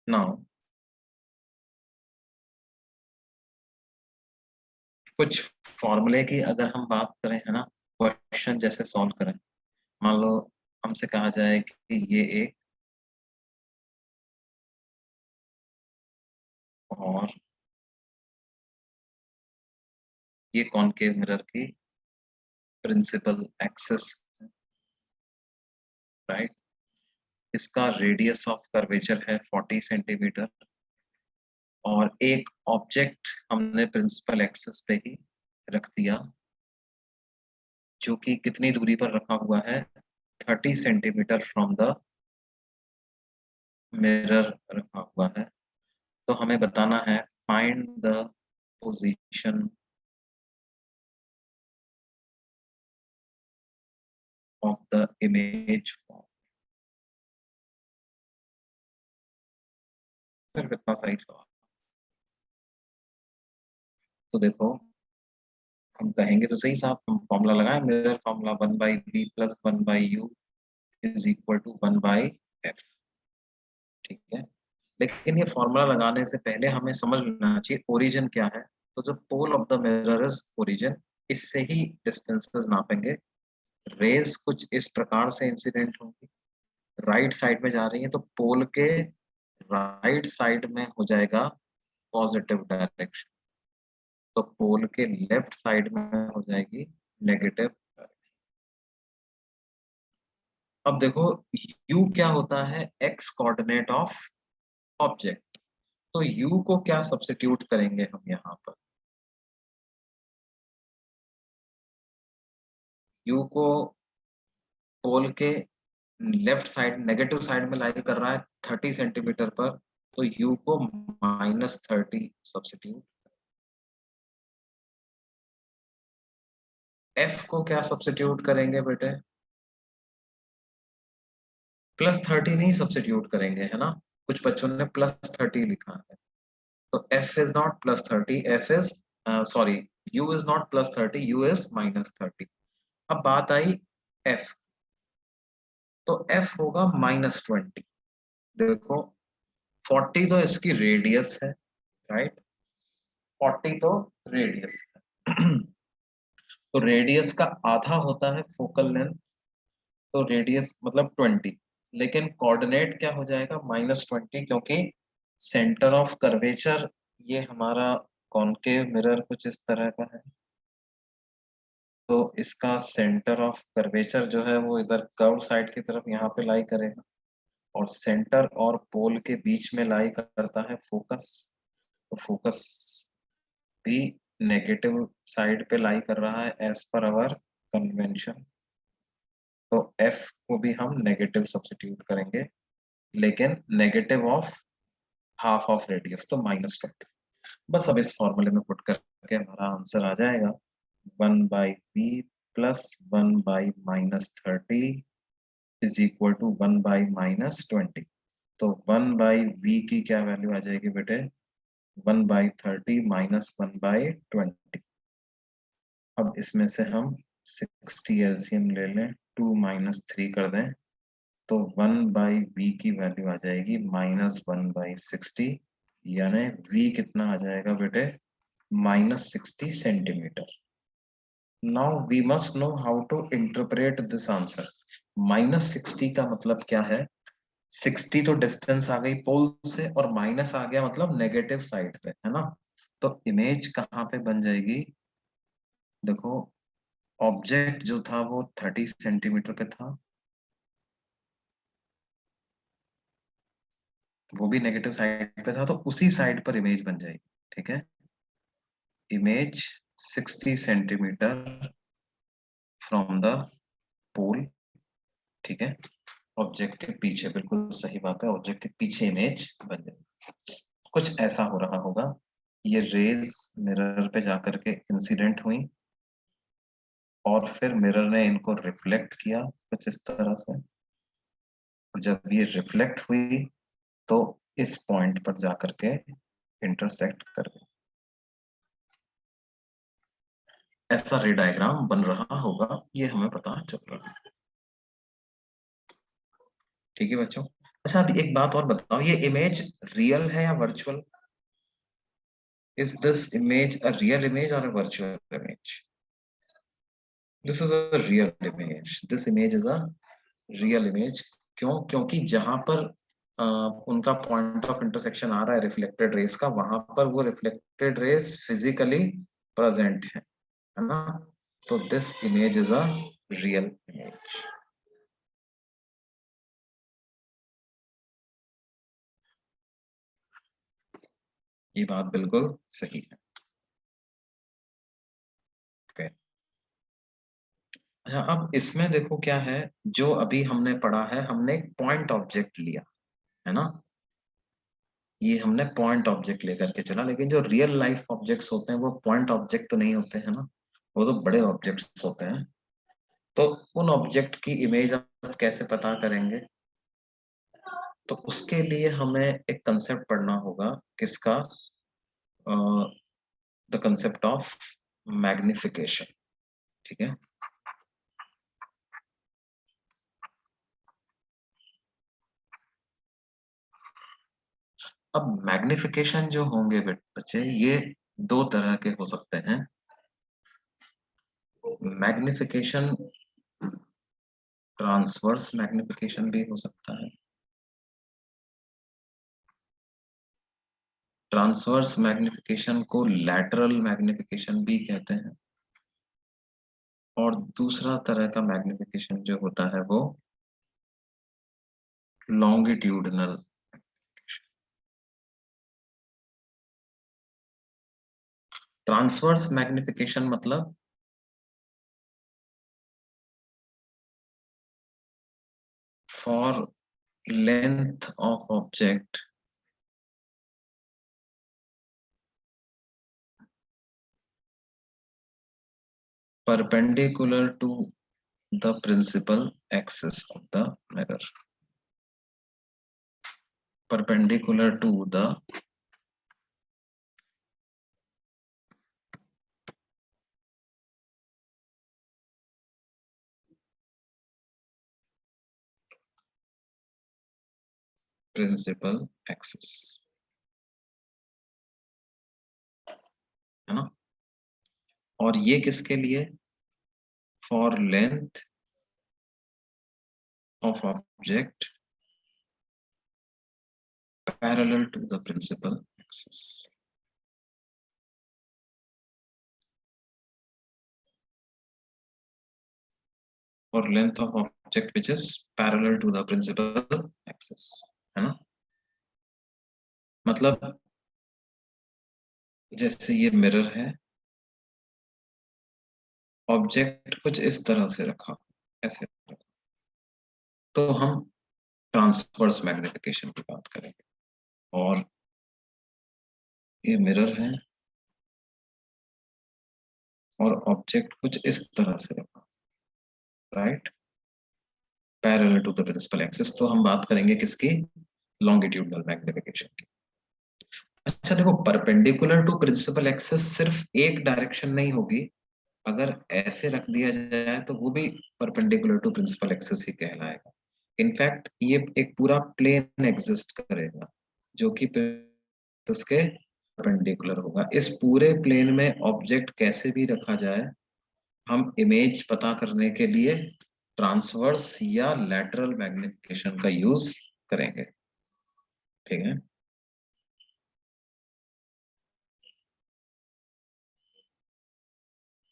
Now, कुछ फॉर्मूले की अगर हम बात करें, है ना, क्वेश्चन जैसे सॉल्व करें, मान लो हमसे कहा जाए कि ये एक और ये कॉनकेव मिरर की प्रिंसिपल एक्सिस, राइट, इसका रेडियस ऑफ कर्वेचर है 40 सेंटीमीटर और एक ऑब्जेक्ट हमने प्रिंसिपल एक्सिस पे ही रख दिया जो कि कितनी दूरी पर रखा हुआ है, 30 सेंटीमीटर फ्रॉम द मिरर रखा हुआ है। तो हमें बताना है find the position of the image form. सिर्फ इतना सही सवाल। तो देखो हम कहेंगे तो सही साहब, हम फॉर्मूला लगाएं, mirror formula 1/b plus 1/u is equal to 1/f, ठीक है। लेकिन ये फॉर्मूला लगाने से पहले हमें समझ लेना चाहिए ओरिजिन क्या है। तो जो pole of the mirror is origin, इससे ही डिस्टेंसेस नापेंगे। रेज कुछ इस प्रकार से इंसिडेंट होंगी, राइट साइड में जा रही है, तो पोल के राइट साइड में हो जाएगा पॉजिटिव डायरेक्शन, तो पोल के लेफ्ट साइड में हो जाएगी नेगेटिव। अब देखो u क्या होता है, x कोऑर्डिनेट ऑफ ऑब्जेक्ट, तो u को क्या सब्स्टिट्यूट करेंगे हम यहाँ पर, u को पोल के लेफ्ट साइड नेगेटिव साइड में लाई कर रहा है 30 सेंटीमीटर पर, तो u को -30 सब्स्टिट्यूट। f को क्या सब्स्टिट्यूट करेंगे बेटे, +30 नहीं सब्स्टिट्यूट करेंगे, है ना, कुछ बच्चों ने +30 लिखा है, तो f is not +30, f is sorry u is not +30, u is -30। अब बात आई f, तो f होगा -20। देखो 40 तो इसकी रेडियस है, राइट, 40 तो रेडियस है तो रेडियस का आधा होता है फोकल लेंथ, तो रेडियस मतलब 20, लेकिन कोऑर्डिनेट क्या हो जाएगा -20, क्योंकि सेंटर ऑफ कर्वेचर ये हमारा कॉनकेव मिरर कुछ इस तरह का है, तो इसका सेंटर ऑफ कर्वेचर जो है वो इधर कर्व साइड की तरफ यहाँ पे लाई करेगा, और सेंटर और पोल के बीच में लाई करता है फोकस, तो फोकस भी नेगेटिव साइड पे लाई कर रहा है एज पर आवर कन्वेंशन, तो f को भी हम नेगेटिव सब्स्टिट्यूट करेंगे, लेकिन negative of half of radius, तो -20। बस अब इस फॉर्मूले में पुट करके हमारा आंसर आ जाएगा 1/b plus 1/-30 is equal to 1/-20। तो 1/v की क्या वैल्यू आ जाएगी बेटे, 1/30 माइनस 1/20। अब इसमें से हम 60 एलसीएम ले लें, 2 - 3 कर दें, तो 1/v की वैल्यू आ जाएगी -1/60, यानी v कितना आ जाएगा बेटे, -60 centimetre. Now we must know how to interpret this answer. -60 का मतलब क्या है, 60 तो डिस्टेंस आ गई पोल से, और माइनस आ गया मतलब नेगेटिव साइड पे, है ना, तो इमेज कहाँ पे बन जाएगी, देखो ऑब्जेक्ट जो था वो 30 सेंटीमीटर पे था, वो भी नेगेटिव साइड पे था, तो उसी साइड पर इमेज बन जाएगी, ठीक है। इमेज 60 सेंटीमीटर फ्रॉम द पोल, ठीक है, ऑब्जेक्ट के पीछे, बिल्कुल सही बात है, ऑब्जेक्ट के पीछे इमेज बन जाएगी। कुछ ऐसा हो रहा होगा, ये रेज मिरर पे जाकर के इंसिडेंट हुई और फिर मिरर ने इनको रिफ्लेक्ट किया कुछ इस तरह से, जब ये रिफ्लेक्ट हुई तो इस पॉइंट पर जाकर के इंटरसेक्ट कर गए। ऐसा रे डायग्राम बन रहा होगा, ये हमें पता चल रहा है। ठीक है बच्चों। अच्छा अभी एक बात और बताओ, ये इमेज रियल है या virtual? Is this image a real image और a virtual image? This is a real image, this image is a real image. क्यों? क्योंकि जहां पर उनका पॉइंट ऑफ इंटरसेक्शन आ रहा है रिफ्लेक्टेड रेस का, वहां पर वो रिफ्लेक्टेड रेस फिजिकली प्रेजेंट है ना। तो this image is a real image. ये बात बिल्कुल सही है। okay. अच्छा अब इसमें देखो क्या है, जो अभी हमने पढ़ा है, हमने एक पॉइंट ऑब्जेक्ट लिया है ना, ये हमने पॉइंट ऑब्जेक्ट लेकर के चला, लेकिन जो रियल लाइफ ऑब्जेक्ट्स होते हैं वो पॉइंट ऑब्जेक्ट तो नहीं होते हैं ना, वो तो बड़े ऑब्जेक्ट्स होते हैं। तो उन ऑब्जेक्ट की इमेज आप कैसे पता करेंगे? तो उसके लिए हमें एक कंसेप्ट पढ़ना होगा, किसका? The concept of magnification. ठीक है। अब मैग्निफिकेशन जो होंगे बच्चे, ये दो तरह के हो सकते हैं। मैग्निफिकेशन ट्रांसवर्स मैग्निफिकेशन भी हो सकता है, ट्रांसवर्स मैग्निफिकेशन को लैटरल मैग्निफिकेशन भी कहते हैं, और दूसरा तरह का मैग्निफिकेशन जो होता है वो लॉन्गिट्यूडनल। ट्रांसवर्स मैग्निफिकेशन मतलब for length of object perpendicular to the principal axis of the mirror, perpendicular to the principal axis, है ना। और ये किसके लिए? for length of object parallel to the principal axis, for length of object which is parallel to the principal axis, है ना। मतलब जैसे ये मिरर है, ऑब्जेक्ट कुछ इस तरह से रखा, ऐसे रखा, तो हम ट्रांसवर्स मैग्निफिकेशन की बात करेंगे। और ये मिरर है और ऑब्जेक्ट कुछ इस तरह से रखा, right, parallel to the principal axis, तो हम बात करेंगे किसकी? लॉन्गिट्यूडनल मैग्निफिकेशन की। अच्छा देखो, परपेंडिकुलर टू प्रिंसिपल एक्सिस सिर्फ एक डायरेक्शन नहीं होगी, अगर ऐसे रख दिया जाए तो वो भी परपेंडिकुलर टू प्रिंसिपल एक्सिस ही कहलाएगा। इनफैक्ट ये एक पूरा प्लेन एग्जिस्ट करेगा जो कि इसके परपेंडिकुलर होगा। इस पूरे प्लेन में ऑब्जेक्ट कैसे भी रखा जाए, हम इमेज पता करने के लिए ट्रांसवर्स या लैटरल मैग्निफिकेशन का यूज करेंगे। ठीक है।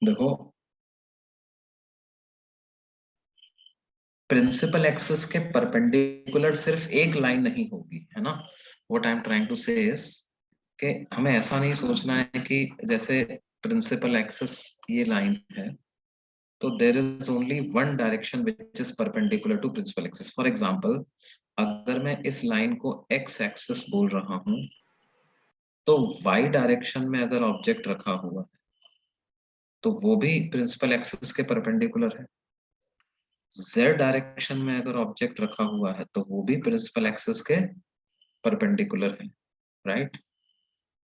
देखो प्रिंसिपल एक्सिस के परपेंडिकुलर सिर्फ एक लाइन नहीं होगी, है ना। What I am trying to say is कि हमें ऐसा नहीं सोचना है कि जैसे प्रिंसिपल एक्सिस ये लाइन है तो there is only one direction which is perpendicular to principal axis. For example, अगर मैं इस लाइन को x एक्सिस बोल रहा हूं तो y डायरेक्शन में अगर ऑब्जेक्ट रखा हुआ है तो वो भी प्रिंसिपल एक्सिस के परपेंडिकुलर है। z डायरेक्शन में अगर ऑब्जेक्ट रखा हुआ है तो वो भी प्रिंसिपल एक्सिस के परपेंडिकुलर है, right?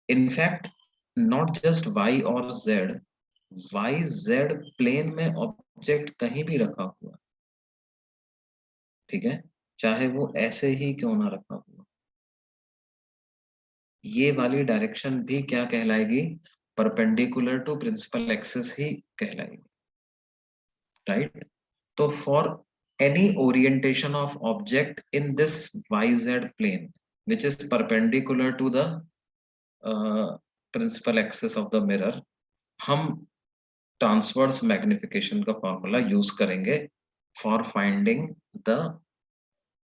In fact not just y और z, वाई जेड प्लेन में ऑब्जेक्ट कहीं भी रखा हुआ, ठीक है, चाहे वो ऐसे ही क्यों ना रखा हुआ, ये वाली डायरेक्शन भी क्या कहलाएगी? परपेंडिकुलर टू प्रिंसिपल एक्सिस ही कहलाएगी, राइट? तो for any orientation of object in this yz plane which is perpendicular to the principal axis of the mirror, हम ट्रांसवर्स मैग्निफिकेशन का फॉर्मूला यूज करेंगे for finding the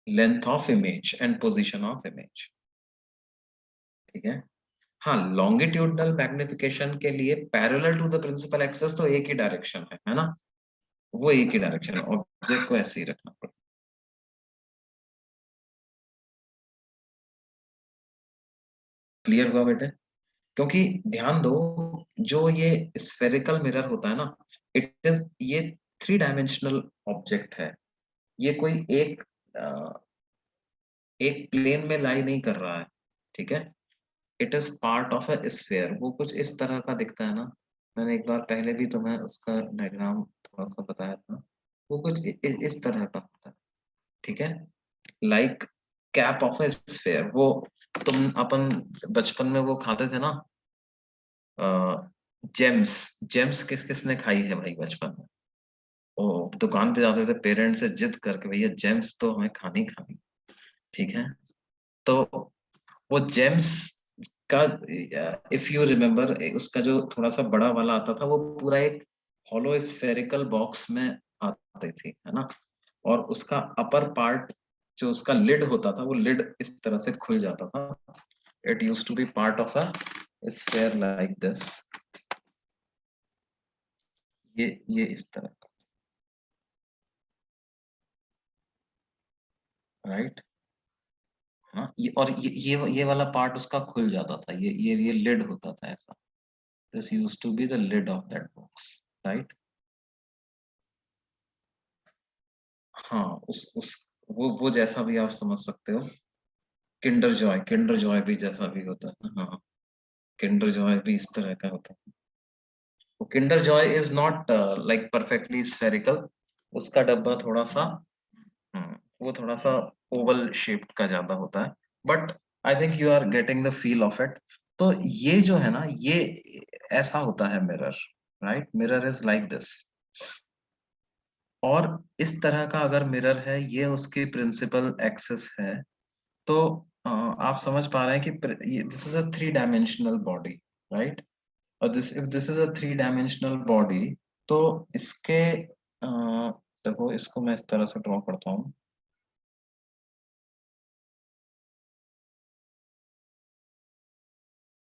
length of image and position of image, ठीक है? हाँ, longitudinal magnification के लिए parallel to the principal axis तो एक ही डायरेक्शन है ना, वो एक ही डायरेक्शन है, ऑब्जेक्ट को ऐसे ही रखना पड़ेगा। क्लियर हुआ बेटे? क्योंकि ध्यान दो, जो ये स्फेरिकल मिरर होता है ना, इट इज, ये 3 डायमेंशनल ऑब्जेक्ट है, ये कोई एक प्लेन में लाई नहीं कर रहा है, ठीक है? It is part of a sphere, वो कुछ इस तरह का दिखता है ना, मैंने एक बार पहले भी तुम्हें उसका डायग्राम थोड़ा सा बताया था, वो कुछ इस तरह का होता है, ठीक है? Like cap of a sphere, वो तुम अपन बचपन में वो खाते थे ना, जेम्स, जेम्स किस किसने खाई है भाई बचपन में? वो दुकान पे जाते थे पेरेंट्स से जिद करके, भैया जेम्स तो हमें खानी खानी, ठीक है? तो वो जेम्स का, इफ यू रिमेम्बर, उसका जो थोड़ा सा बड़ा वाला आता था वो पूरा एक हॉलो स्फेरिकल बॉक्स में आती थी, है ना? और उसका अपर पार्ट जो उसका लिड होता था, वो लिड इस तरह से खुल जाता था, it used to be part of a sphere like this, ये इस तरह का, राइट? हाँ, ये और ये वाला पार्ट उसका खुल जाता था, ये लिड होता था ऐसा, this used to be the lid of that box, right? हाँ, उस वो जैसा भी आप समझ सकते हो, किंडर जॉय भी जैसा भी होता है, हाँ, किंडर जॉय भी इस तरह का होता है। Kinder Joy is not like perfectly spherical, उसका डब्बा थोड़ा सा, वो थोड़ा सा ओवल शेप्ड का ज्यादा होता है, but I think you are getting the feel of it. तो ये जो है ना, ये ऐसा होता है mirror, right? Mirror is like this, और इस तरह का अगर मिरर है, ये उसकी प्रिंसिपल एक्सिस है, तो आप समझ पा रहे हैं कि this is a 3 dimensional body, right? और if this is a 3 dimensional body, तो इसके देखो, इसको मैं इस तरह से ड्रॉ करता हूँ,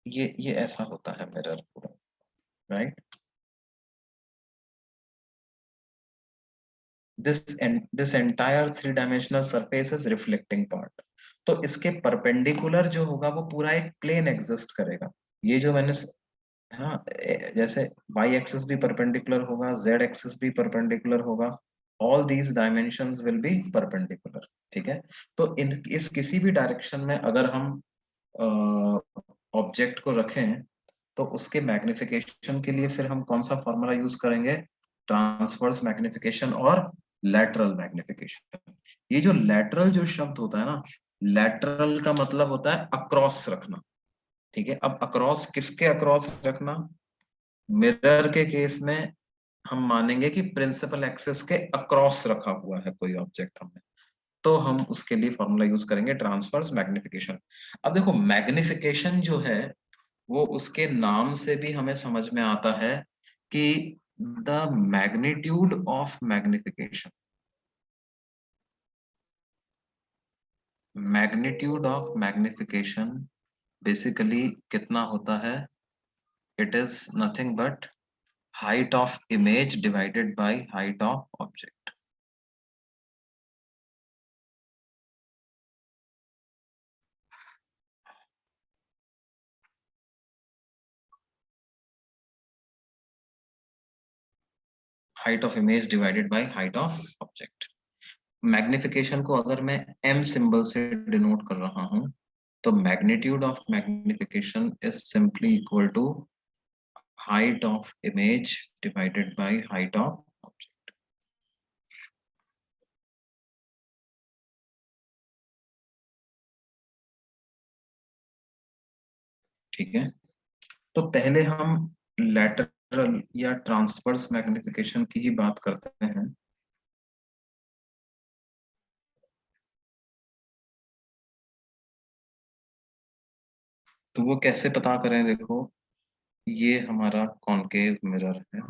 ये ऐसा होता है मिरर पूरा, right? This entire 3 dimensional surface is reflecting part, तो इसके परपेंडिकुलर जो होगा वो पूरा एक प्लेन एग्जिस्ट करेगा। ये जो मैंने हाँ, जैसे y एक्सिस भी परपेंडिकुलर होगा, z एक्सिस भी परपेंडिकुलर होगा, all these dimensions will be perpendicular, ठीक है? तो इस किसी भी डायरेक्शन में अगर हम ऑब्जेक्ट को रखें, तो उसके मैग्निफिकेशन के लिए फिर हम कौन सा फॉर्मूला यूज करेंगे? ट्रांसवर्स मैग्निफिकेशन और लैटरल मैग्निफिकेशन। ये जो लैटरल जो शब्द होता है ना, लैटरल का मतलब होता है अक्रॉस रखना, ठीक है? अब अक्रॉस किसके अक्रॉस रखना? मिरर के केस में हम मानेंगे कि प्रिंसिपल एक्सिस के अक्रॉस रखा हुआ है कोई ऑब्जेक्ट हमने, तो हम उसके लिए फॉर्मूला यूज करेंगे ट्रांसवर्स मैग्निफिकेशन। अब देखो, मैग्निफिकेशन जो है वो उसके नाम से भी हमें समझ में आता है कि the magnitude of magnification, magnitude of magnification basically कितना होता है? It is nothing but height of image divided by height of object. Height of image divided by height of object. Magnification को अगर मैं m सिंबल से denote कर रहा हूं, तो magnitude of magnification is simply equal to height of image divided by height of object. ठीक है, तो पहले हम लैटरल या ट्रांसवर्स मैग्निफिकेशन की ही बात करते हैं। तो वो कैसे पता करें? देखो, ये हमारा कॉनकेव मिरर है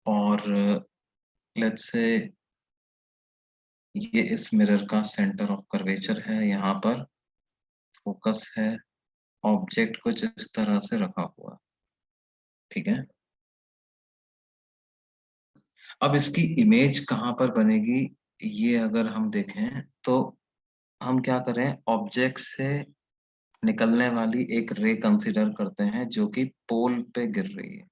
और लेट्स से ये इस मिरर का सेंटर ऑफ कर्वेचर है, यहाँ पर फोकस है, ऑब्जेक्ट कुछ इस तरह से रखा हुआ, ठीक है। अब इसकी इमेज कहाँ पर बनेगी, ये अगर हम देखें तो हम क्या करें, ऑब्जेक्ट से निकलने वाली एक रे कंसीडर करते हैं जो कि पोल पे गिर रही है।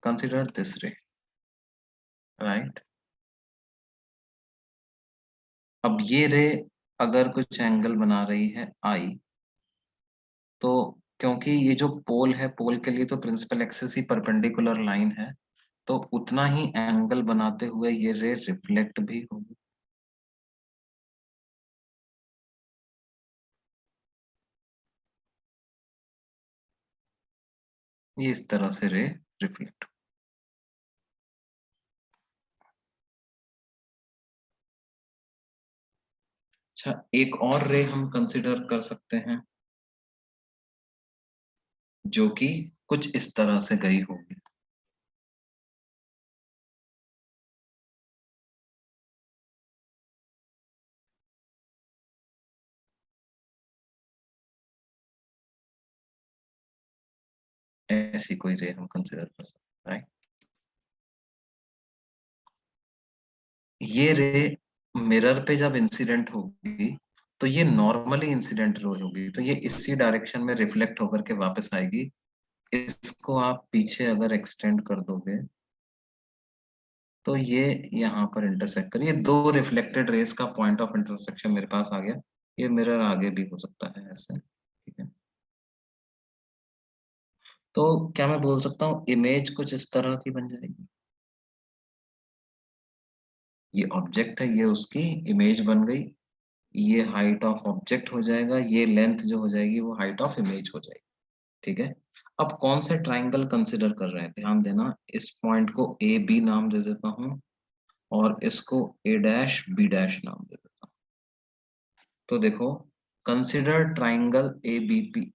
कंसीडर दिस रे, राइट। अब ये रे अगर कुछ एंगल बना रही है आई, तो क्योंकि ये जो पोल है, पोल के लिए तो प्रिंसिपल एक्सिस ही परपेंडिकुलर लाइन है, तो उतना ही एंगल बनाते हुए ये रे रिफ्लेक्ट भी होगी। ये इस तरह से रे रिफ्लेक्ट। अच्छा, एक और रे हम कंसिडर कर सकते हैं जो कि कुछ इस तरह से गई होगी। ऐसी कोई रे हम कंसिडर कर सकते हैं, राइट। ये रे मिरर पे जब इंसिडेंट होगी तो ये नॉर्मली इंसिडेंट रे होगी, तो ये इसी डायरेक्शन में रिफ्लेक्ट होकर के वापस आएगी। इसको आप पीछे अगर एक्सटेंड कर दोगे तो ये यहाँ पर इंटरसेक्ट कर, ये दो रिफ्लेक्टेड रेस का पॉइंट ऑफ इंटरसेक्शन मेरे पास आ गया। ये मिरर आगे भी हो सकता है ऐसे, ठीक है। तो क्या मैं बोल सकता हूँ इमेज कुछ इस तरह की बन जाएगी। ये ऑब्जेक्ट है, ये उसकी इमेज बन गई, ये हाइट ऑफ ऑब्जेक्ट हो जाएगा, ये लेंथ जो हो जाएगी वो हाइट ऑफ इमेज हो जाएगी, ठीक है। अब कौन से ट्राइंगल कंसिडर कर रहे हैं, ध्यान देना। इस पॉइंट को ए बी नाम दे देता हूँ और इसको ए डैश बी डैश नाम दे देता हूँ। तो देखो, consider triangle A B P,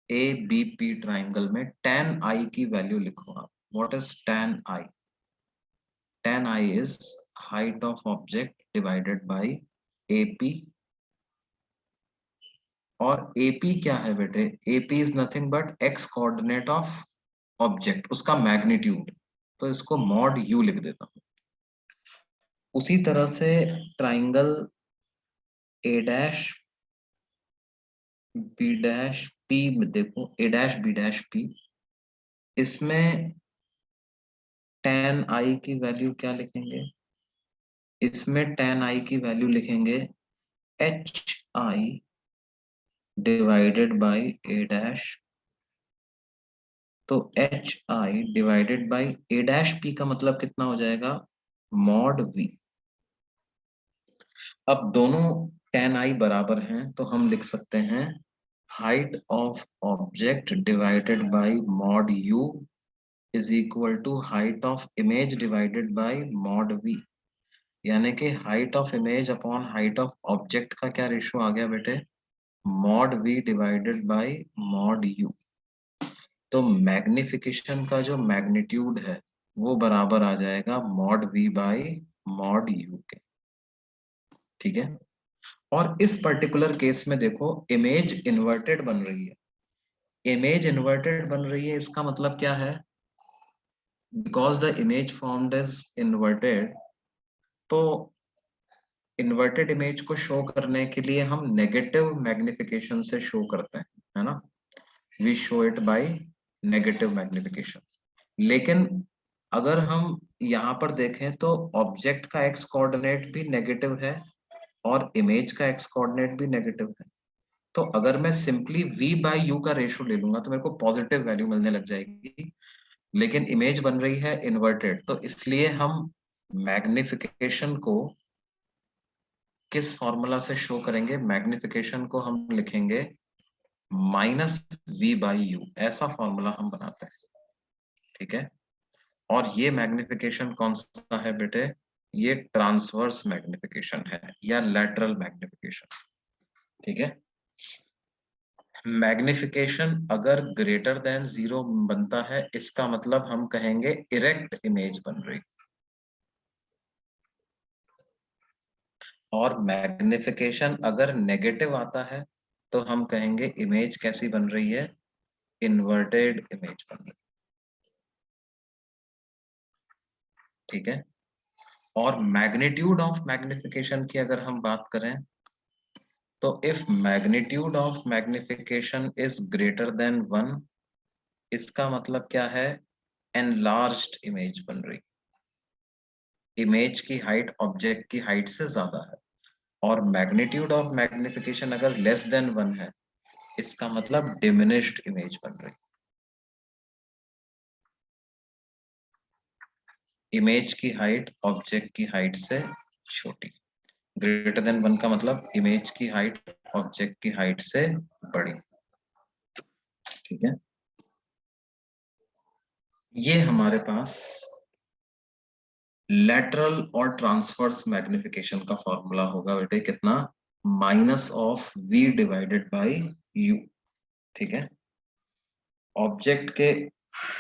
A B P triangle में tan आई की वैल्यू लिखो आप। What is tan i? tan i is height of object divided by AP, और AP क्या है बेटे? AP is nothing but x coordinate of object, उसका magnitude, तो इसको मॉड u लिख देता हूँ। उसी तरह से triangle A dash B dash P में देखो, A dash B dash P, इसमें tan i की वैल्यू क्या लिखेंगे? इसमें tan i की वैल्यू लिखेंगे h i divided by a dash, तो h i divided by a dash p का मतलब कितना हो जाएगा? Mod v. अब दोनों tan आई बराबर हैं तो हम लिख सकते हैं height of object divided by mod u is equal to height of image divided by mod v. यानी कि height of image upon height of object का क्या रेशियो आ गया बेटे? Mod v divided by mod u. तो magnification का जो मैग्नीट्यूड है वो बराबर आ जाएगा mod v by mod u के, ठीक है। और इस पर्टिकुलर केस में देखो, इमेज इन्वर्टेड बन रही है। इमेज इन्वर्टेड बन रही है, इसका मतलब क्या है? Because the image formed is inverted, तो इन्वर्टेड इमेज को शो करने के लिए हम नेगेटिव मैग्निफिकेशन से शो करते हैं, है ना। We show it by negative magnification. लेकिन अगर हम यहाँ पर देखें तो ऑब्जेक्ट का एक्स कोऑर्डिनेट भी नेगेटिव है और इमेज का एक्स कोऑर्डिनेट भी नेगेटिव है। तो अगर मैं सिंपली v बाई यू का रेशियो ले लूंगा तो मेरे को पॉजिटिव वैल्यू मिलने लग जाएगी, लेकिन इमेज बन रही है इन्वर्टेड, तो इसलिए हम मैग्निफिकेशन को किस फॉर्मूला से शो करेंगे? मैग्निफिकेशन को हम लिखेंगे माइनस v बाई यू, ऐसा फॉर्मूला हम बनाते हैं। ठीक है, और ये मैग्निफिकेशन कौन सा है बेटे? ये ट्रांसवर्स मैग्निफिकेशन है या लैटरल मैग्निफिकेशन। ठीक है, मैग्निफिकेशन अगर ग्रेटर देन 0 बनता है, इसका मतलब हम कहेंगे इरेक्ट इमेज बन रही, और मैग्निफिकेशन अगर नेगेटिव आता है तो हम कहेंगे इमेज कैसी बन रही है? इन्वर्टेड इमेज बन रही। ठीक है, और मैग्नीट्यूड ऑफ मैग्निफिकेशन की अगर हम बात करें तो if magnitude of magnification is greater than 1, इसका मतलब क्या है? एनलार्ज्ड इमेज बन रही, इमेज की हाइट ऑब्जेक्ट की हाइट से ज्यादा है। और मैग्नीट्यूड ऑफ मैग्निफिकेशन अगर लेस देन 1 है, इसका मतलब डिमिनिश्ड इमेज बन रही, इमेज की हाइट ऑब्जेक्ट की हाइट से छोटी। ग्रेटर देन 1 का मतलब इमेज की हाइट ऑब्जेक्ट की हाइट से बड़ी। ठीक है, ये हमारे पास लैटरल और ट्रांसवर्स मैग्निफिकेशन का फॉर्मूला होगा बेटे, कितना? Minus of v divided by u। ठीक है, ऑब्जेक्ट के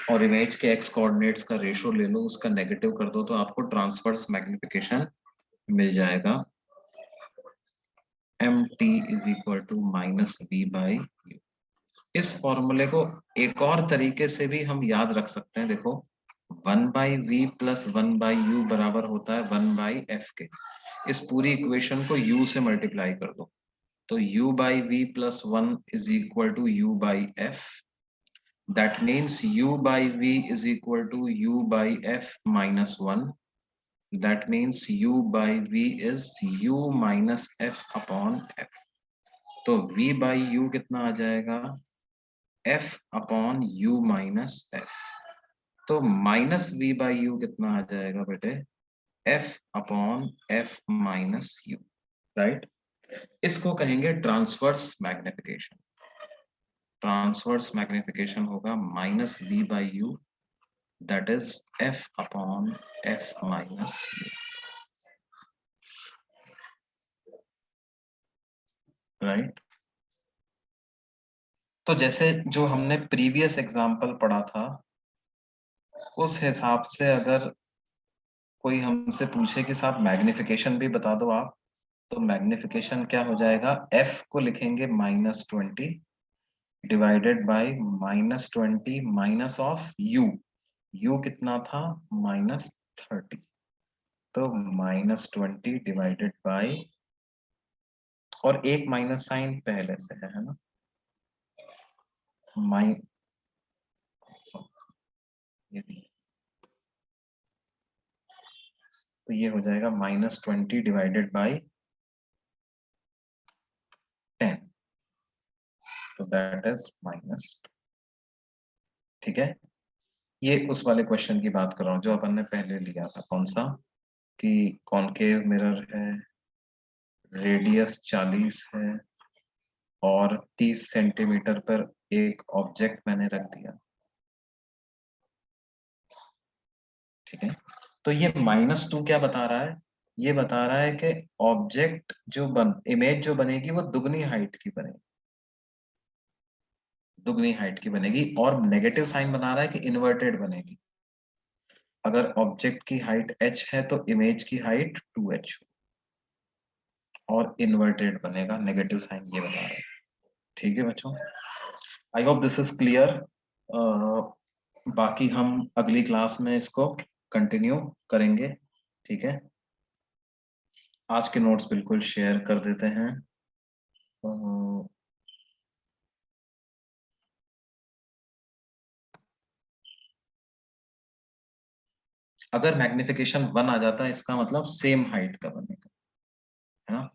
और इमेज के एक्स कोऑर्डिनेट्स का रेशियो ले लो, उसका नेगेटिव कर दो तो आपको ट्रांसवर्स मैग्निफिकेशन मिल जाएगा, mt is equal to minus v by u. इस फॉर्मूले को एक और तरीके से भी हम याद रख सकते हैं, देखो 1 by v plus 1 by u बराबर होता है 1 बाई एफ के। इस पूरी इक्वेशन को u से मल्टीप्लाई कर दो, तो u by v plus 1 is equal to u by F. That means u by v is equal to u by f minus 1. That means u by v is u minus f upon f. तो v by u कितना आ जाएगा? f upon u minus f. तो minus v by u कितना आ जाएगा बेटे? f upon f minus u. Right, इसको कहेंगे transverse magnification. Transverse magnification होगा minus v by u, that is f upon f minus u, right? तो जैसे जो हमने प्रीवियस एग्जांपल पढ़ा था, उस हिसाब से अगर कोई हमसे पूछे कि साहब मैग्निफिकेशन भी बता दो आप, तो मैग्निफिकेशन क्या हो जाएगा? f को लिखेंगे -20 divided by -20 minus of u कितना था? -30, तो -20 डिवाइडेड बाय, और एक माइनस साइन पहले से है ना, माइ तो ये हो जाएगा -20 डिवाइडेड बाय 10, तो दैट इज माइनस। ठीक है, ये उस वाले क्वेश्चन की बात कर रहा हूँ जो अपन ने पहले लिया था, कौन सा? कि कॉनकेव मिरर है, रेडियस 40 है और 30 सेंटीमीटर पर एक ऑब्जेक्ट मैंने रख दिया। ठीक है, तो ये -2 क्या बता रहा है? ये बता रहा है कि ऑब्जेक्ट जो इमेज जो बनेगी वो दुगनी हाइट की बनेगी, दुगनी हाइट की बनेगी, और नेगेटिव साइन बना रहा है कि इन्वर्टेड बनेगी। अगर ऑब्जेक्ट की हाइट h है तो इमेज की हाइट 2h और इन्वर्टेड बनेगा, नेगेटिव साइन ये बता रहा है। ठीक है बच्चों, I hope this is clear. बाकी हम अगली क्लास में इसको कंटिन्यू करेंगे। ठीक है, आज के नोट्स बिल्कुल शेयर कर देते हैं। अगर मैग्निफिकेशन 1 आ जाता है इसका मतलब सेम हाइट का बनेगा, है ना।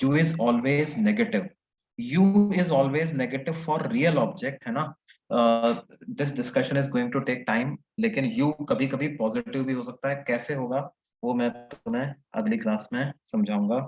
U is always negative. U is always negative for real object, है ना। This discussion is going to take time, लेकिन U कभी कभी पॉजिटिव भी हो सकता है, कैसे होगा वो मैं तुम्हें अगली क्लास में समझाऊंगा।